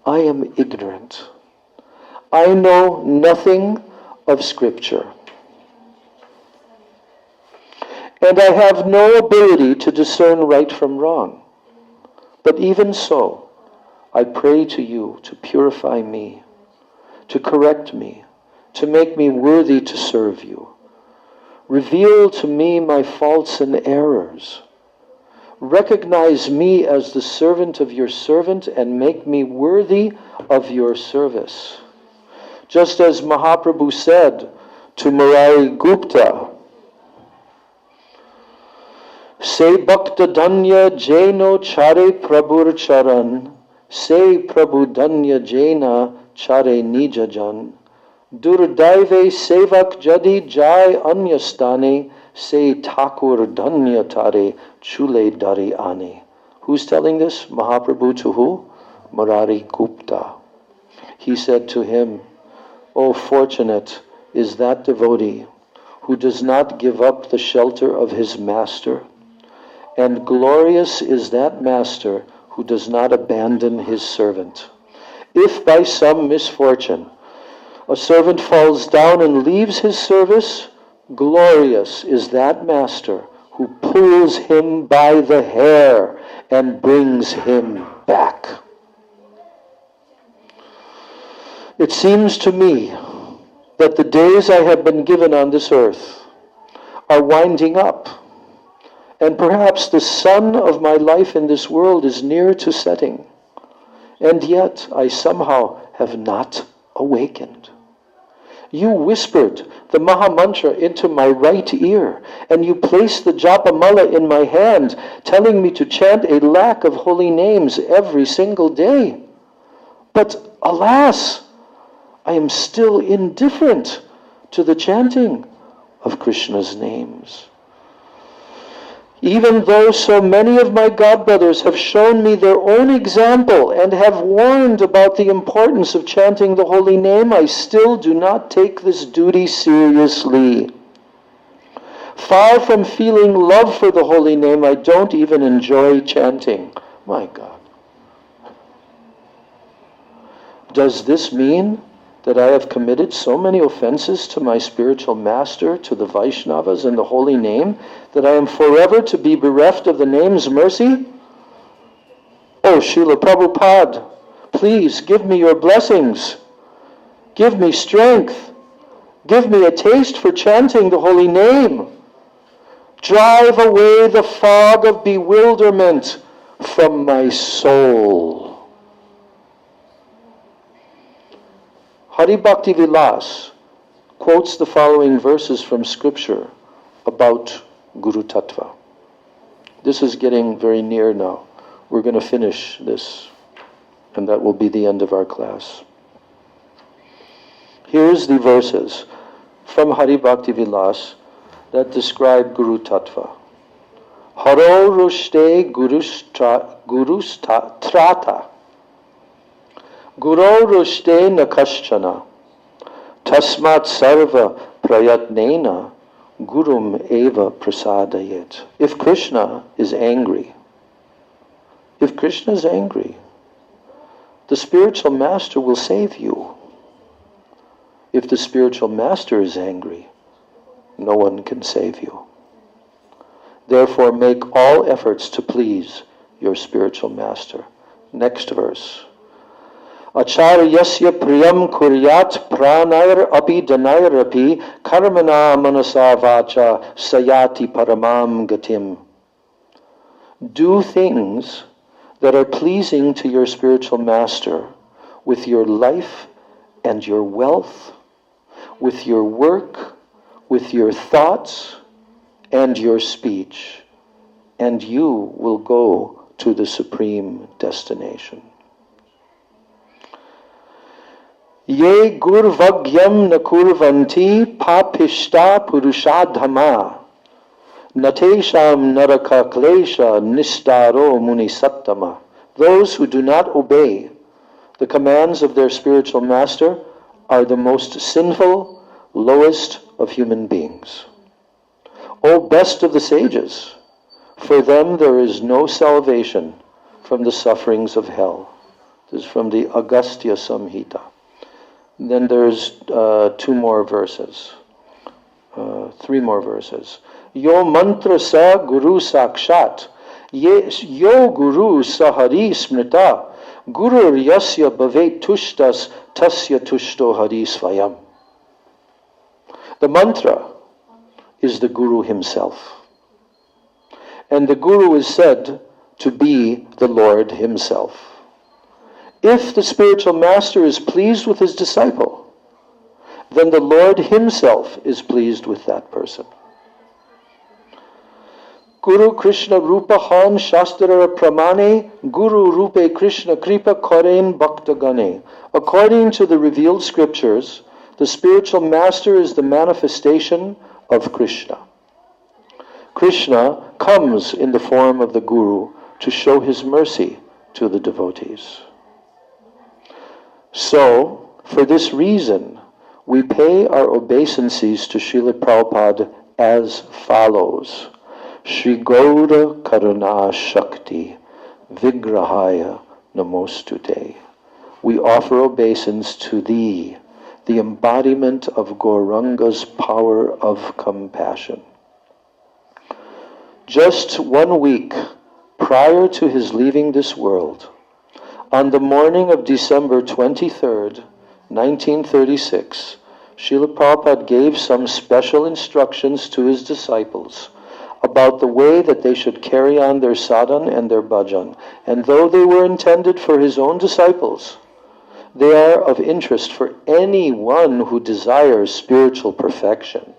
I am ignorant. I know nothing of Scripture. And I have no ability to discern right from wrong. But even so, I pray to you to purify me, to correct me, to make me worthy to serve you. Reveal to me my faults and errors. Recognize me as the servant of your servant and make me worthy of your service. Just as Mahaprabhu said to Murari Gupta, Se Bhakta Danya Jaino Chare Prabhur Charan, Se Prabhu Danya Jaina Chare Nijajan, Durdaive Sevak Jadi Jai Anyastane, Se Thakur Danya Tare Chule Dari Ane. Who's telling this? Mahaprabhu to who? Murari Gupta. He said to him, Oh, fortunate is that devotee who does not give up the shelter of his master, and glorious is that master who does not abandon his servant. If by some misfortune a servant falls down and leaves his service, glorious is that master who pulls him by the hair and brings him back. It seems to me that the days I have been given on this earth are winding up, and perhaps the sun of my life in this world is near to setting, and yet I somehow have not awakened. You whispered the Maha Mantra into my right ear, and you placed the Japamala in my hand, telling me to chant a lakh of holy names every single day. But alas, I am still indifferent to the chanting of Krishna's names. Even though so many of my godbrothers have shown me their own example and have warned about the importance of chanting the holy name, I still do not take this duty seriously. Far from feeling love for the holy name, I don't even enjoy chanting. My God. Does this mean that I have committed so many offenses to my spiritual master, to the Vaishnavas and the holy name, that I am forever to be bereft of the name's mercy? Oh, Srila Prabhupada, please give me your blessings. Give me strength. Give me a taste for chanting the holy name. Drive away the fog of bewilderment from my soul. Hari Bhakti Vilas quotes the following verses from scripture about Guru Tattva. This is getting very near now. We're going to finish this, and that will be the end of our class. Here's the verses from Hari Bhakti Vilas that describe Guru Tattva. Haro rushte gurus trata. Guru rushte nakaschana. Tasmat sarva prayatnena gurum eva prasadayet. If Krishna is angry, the spiritual master will save you. If the spiritual master is angry, no one can save you. Therefore, make all efforts to please your spiritual master. Next verse. Acharyasya priyam kuryat pranayar api danayarapi karmana manasa vacha sayati paramam gatim. Do things that are pleasing to your spiritual master with your life and your wealth, with your work, with your thoughts, and your speech, and you will go to the supreme destination. Ye gurvagyam nakurvanti papishta purushadhama natesham naraka klesha nistaro munisattama. Those who do not obey the commands of their spiritual master are the most sinful, lowest of human beings. O best of the sages, for them there is no salvation from the sufferings of hell. This is from the Agastya Samhita. Then there's three more verses. Yo mantra sa guru sakshat, yo guru sahari smrita, guru yasya bhavet tushtas tasya tushto hari svayam. The mantra is the Guru himself. And the Guru is said to be the Lord himself. If the spiritual master is pleased with his disciple, then the Lord himself is pleased with that person. Guru Krishna Rupa Han Shastra Pramane Guru Rupe Krishna Kripa Koren Bhaktagane. According to the revealed scriptures, the spiritual master is the manifestation of Krishna. Krishna comes in the form of the Guru to show his mercy to the devotees. So, for this reason, we pay our obeisances to Srila Prabhupada as follows. Shri Gaura Karuna Shakti Vigrahaya Namostute. We offer obeisance to thee, the embodiment of Gauranga's power of compassion. Just 1 week prior to his leaving this world, on the morning of December 23rd, 1936, Srila Prabhupada gave some special instructions to his disciples about the way that they should carry on their sadhana and their bhajan. And though they were intended for his own disciples, they are of interest for anyone who desires spiritual perfection.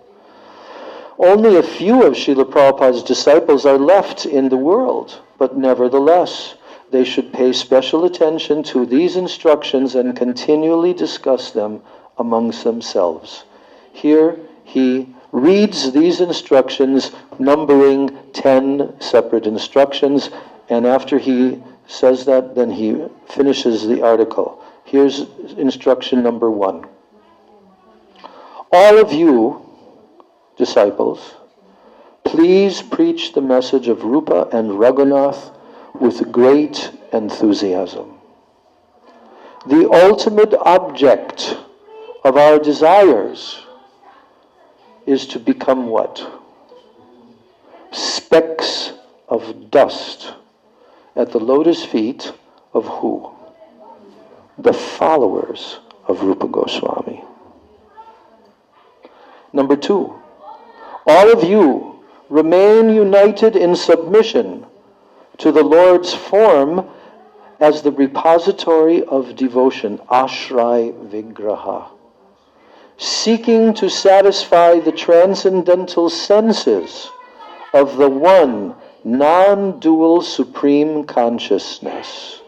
Only a few of Srila Prabhupada's disciples are left in the world, but nevertheless, they should pay special attention to these instructions and continually discuss them amongst themselves. Here he reads these instructions, numbering 10 separate instructions, and after he says that, then he finishes the article. Here's instruction number 1. All of you, disciples, please preach the message of Rupa and Raghunath with great enthusiasm. The ultimate object of our desires is to become what? Specks of dust at the lotus feet of who? The followers of Rupa Goswami. Number 2, all of you remain united in submission to the Lord's form as the repository of devotion, ashray vigraha, seeking to satisfy the transcendental senses of the one non-dual supreme consciousness.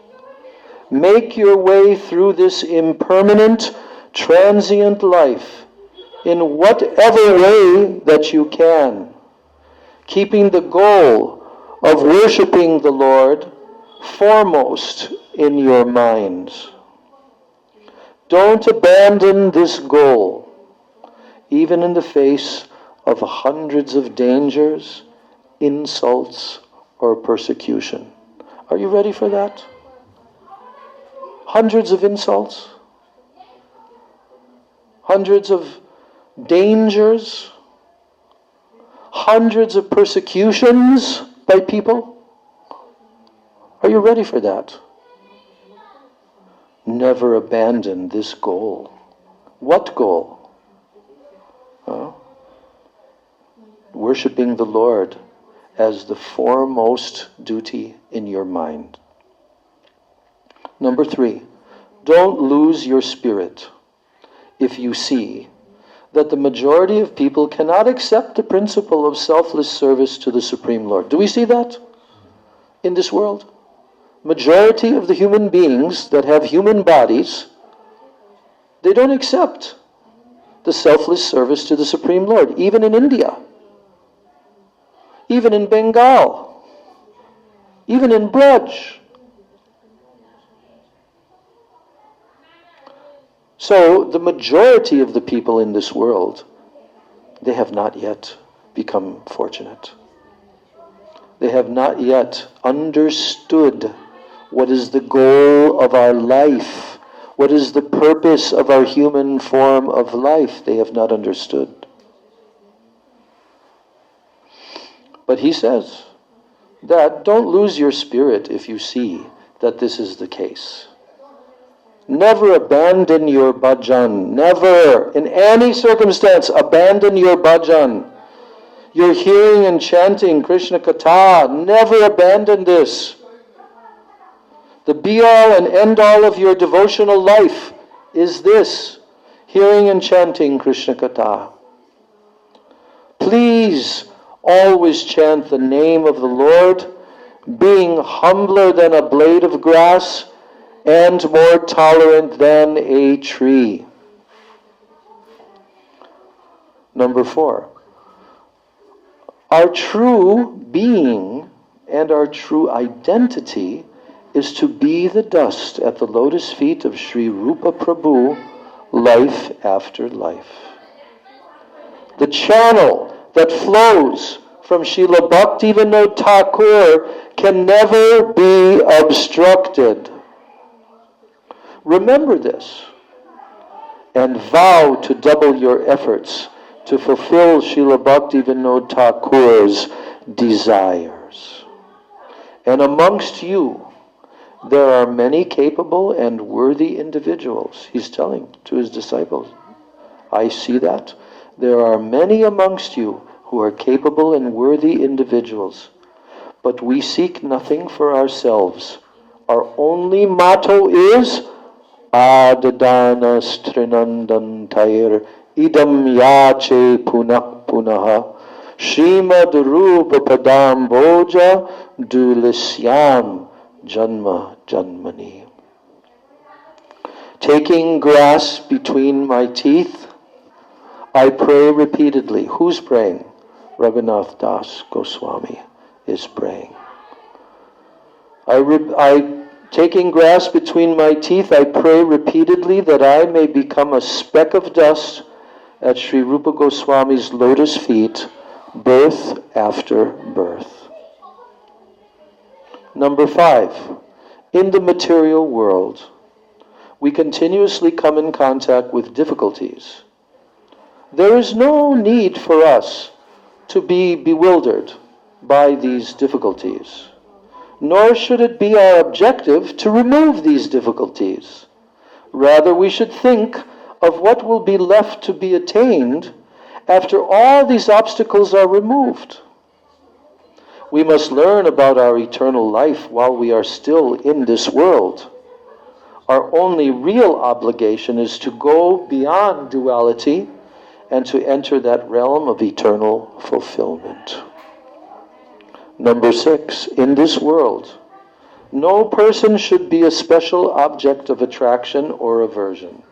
Make your way through this impermanent, transient life in whatever way that you can, keeping the goal of worshiping the Lord foremost in your minds. Don't abandon this goal, even in the face of hundreds of dangers, insults, or persecution. Are you ready for that? Hundreds of insults, hundreds of dangers, hundreds of persecutions by people. Are you ready for that? Never abandon this goal. What goal? Worshipping the Lord as the foremost duty in your mind. Number 3, don't lose your spirit if you see that the majority of people cannot accept the principle of selfless service to the Supreme Lord. Do we see that in this world? Majority of the human beings that have human bodies, they don't accept the selfless service to the Supreme Lord, even in India, even in Bengal, even in Braj. So the majority of the people in this world, they have not yet become fortunate. They have not yet understood what is the goal of our life, what is the purpose of our human form of life. They have not understood. But he says that don't lose your spirit if you see that this is the case. Never abandon your bhajan. Never, in any circumstance, abandon your bhajan. Your hearing and chanting Krishna Katha. Never abandon this. The be-all and end-all of your devotional life is this, hearing and chanting Krishna Katha. Please always chant the name of the Lord, being humbler than a blade of grass and more tolerant than a tree. Number 4, our true being and our true identity is to be the dust at the lotus feet of Sri Rupa Prabhu, life after life. The channel that flows from Srila Bhaktivinoda Thakur can never be obstructed. Remember this and vow to double your efforts to fulfill Srila Bhaktivinoda Thakur's desires. And amongst you, there are many capable and worthy individuals. He's telling to his disciples, I see that. There are many amongst you who are capable and worthy individuals. But we seek nothing for ourselves. Our only motto is Adadana Strinandantair Idam Yache Punak Punaha Srimad Rupa Padam Boja Dulisyam Janma Janmani. Taking grass between my teeth, I pray repeatedly. Who's praying? Raghunath Das Goswami is praying. Taking grass between my teeth, I pray repeatedly that I may become a speck of dust at Sri Rupa Goswami's lotus feet, birth after birth. Number 5, in the material world, we continuously come in contact with difficulties. There is no need for us to be bewildered by these difficulties, nor should it be our objective to remove these difficulties. Rather, we should think of what will be left to be attained after all these obstacles are removed. We must learn about our eternal life while we are still in this world. Our only real obligation is to go beyond duality and to enter that realm of eternal fulfillment. Number 6, in this world, no person should be a special object of attraction or aversion.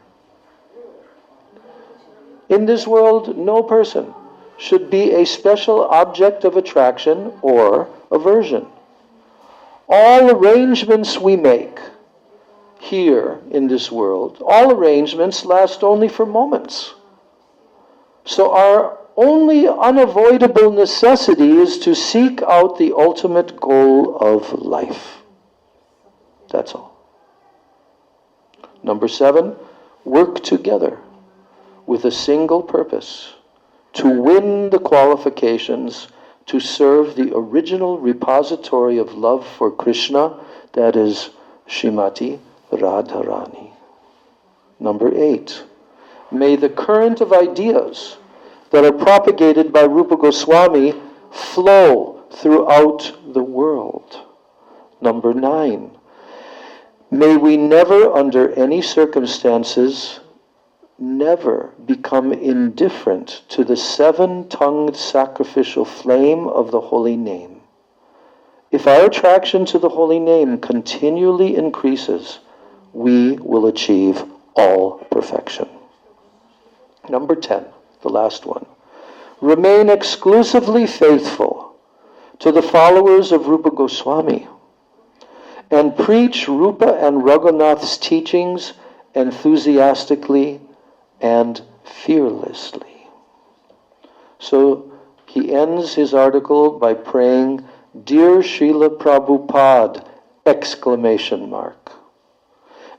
In this world, no person should be a special object of attraction or aversion. All arrangements we make here in this world, all arrangements last only for moments. So our only unavoidable necessity is to seek out the ultimate goal of life. That's all. Number 7, work together with a single purpose to win the qualifications to serve the original repository of love for Krishna, that is Srimati Radharani. Number 8, may the current of ideas that are propagated by Rupa Goswami flow throughout the world. Number 9, may we never under any circumstances never become indifferent to the 7-tongued sacrificial flame of the holy name. If our attraction to the holy name continually increases, we will achieve all perfection. Number 10, the last one. Remain exclusively faithful to the followers of Rupa Goswami and preach Rupa and Raghunath's teachings enthusiastically and fearlessly. So he ends his article by praying, Dear Srila Prabhupada! Exclamation mark.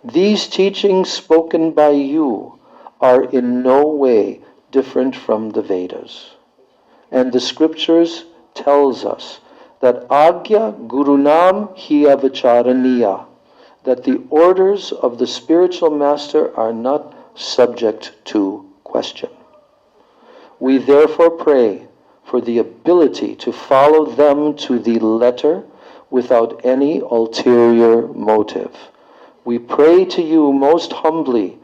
These teachings spoken by you are in no way different from the Vedas. And the scriptures tells us that Agya Gurunam Hiya Vicharaniya, that the orders of the spiritual master are not subject to question. We therefore pray for the ability to follow them to the letter without any ulterior motive. We pray to you most humbly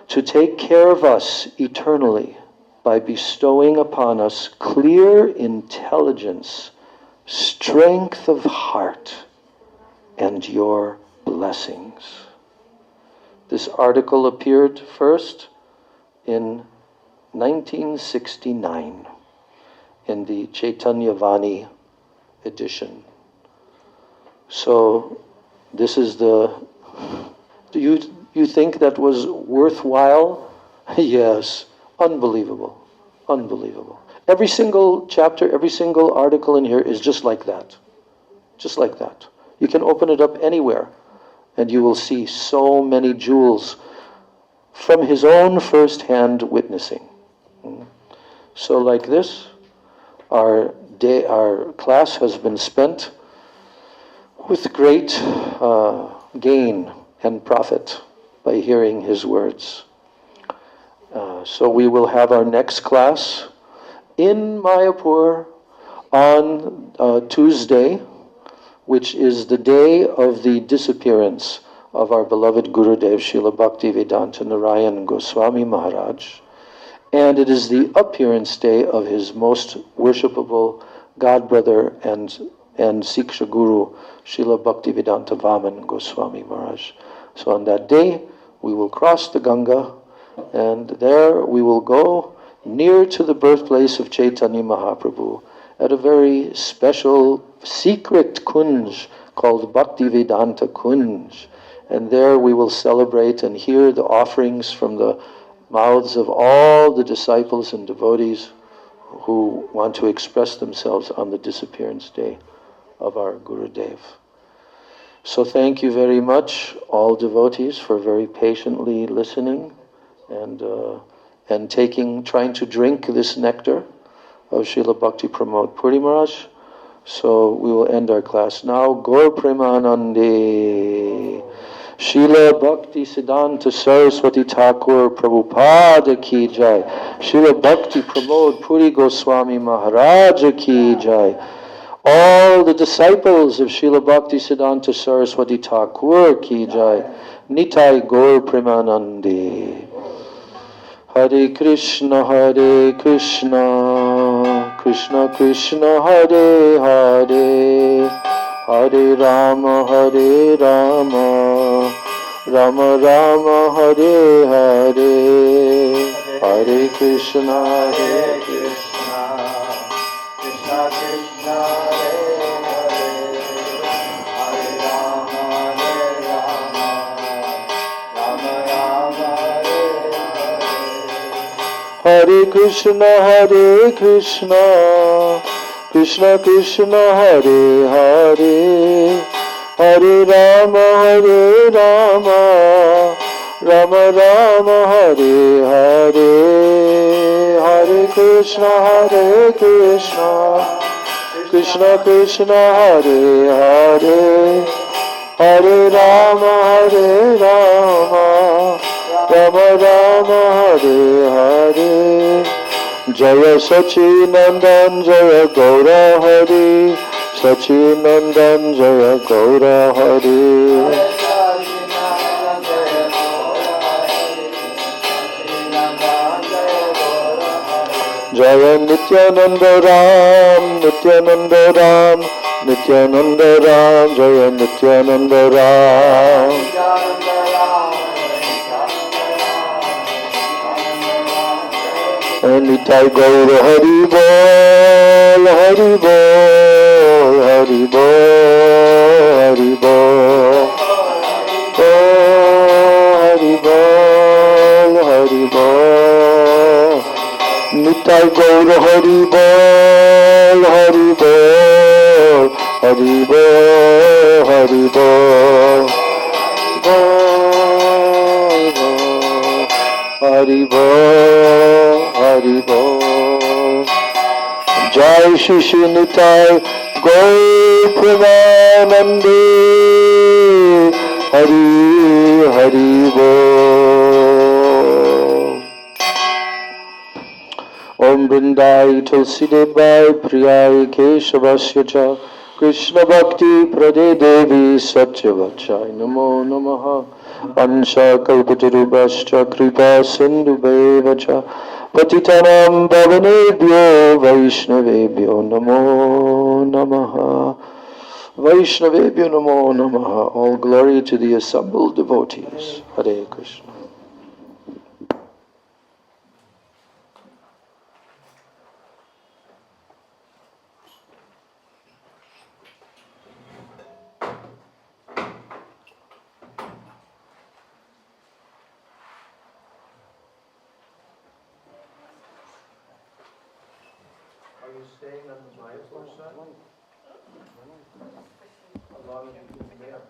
to take care of us eternally by bestowing upon us clear intelligence, strength of heart, and your blessings. This article appeared first in 1969 in the Chaitanya Vani edition. So this is do you think that was worthwhile? Yes, unbelievable, unbelievable. Every single chapter, every single article in here is just like that. Just like that. You can open it up anywhere and you will see so many jewels from his own first-hand witnessing. So like this, our class has been spent with great gain and profit by hearing his words. So we will have our next class in Mayapur on Tuesday, which is the day of the disappearance of our beloved Gurudev Srila Bhaktivedanta Narayan Goswami Maharaj, and it is the appearance day of his most worshipable godbrother and Siksha Guru Srila Bhaktivedanta Vaman Goswami Maharaj. So on that day we will cross the Ganga, and there we will go near to the birthplace of Chaitanya Mahaprabhu at a very special secret kunj called Bhaktivedanta Kunj. And there we will celebrate and hear the offerings from the mouths of all the disciples and devotees who want to express themselves on the disappearance day of our Gurudev. So thank you very much, all devotees, for very patiently listening and trying to drink this nectar of Srila Bhakti Pramod Puri Maharaj. So we will end our class now. Gaur Premanande. Srila Bhakti Siddhanta Saraswati Thakur Prabhupada ki jai. Srila Bhakti Pramod Puri Goswami Maharaj ki jai. All the disciples of Srila Bhaktisiddhanta Saraswati Thakur ki jai. Nitai Gaur Premanandi. Hare Krishna, Krishna Krishna, Hare Hare, Hare Rama, Rama Rama, Hare Hare, Hare Krishna, Krishna, Krishna Krishna, Hare Hare, Hare Rama, Rama Rama, Hare Hare. Hare Krishna, Krishna Krishna, Hare Hare, Hare Rama, Rama Rama, Hare Hare, Hare Krishna, Krishna Krishna, Hare Hare, Hare Rama, Rama Rama, Hare Hare. Jaya Sachinandan, Jaya Gaura Hari, Sachinandan, Jaya Gaura Hari. Jaya Nityananda Ram, Nityananda Ram, Nityananda Ram, Jaya Nityananda Ram. Nitai Gaur Hari Bol, Hari Bol, Hari Bol, Hari Bol. Hari Bol, Hari Bol. Nitai Gaur Hari Bol, Hari Bol, Hari Bol, Hari Bol. Hari Bol, Hari Bol. Jai Shri Shri Nitai Gaur Premanandi. Hari Hari Bol. Om Vrindai Tulsi Devai Priyai Keshavasya Cha Krishna Bhakti Prade Devi Satyavachai Namo Namaha. Ansha Kalpatarubhascha Kripa Sindhu Bevacha Patitanam Bhavanebhyo Vaishnavebhyo Namo Namaha. Vaishnavebhyo Namo Namaha. All glory to the assembled devotees. Hare Krishna. Are you staying on the Mayapur side? How long have you been there?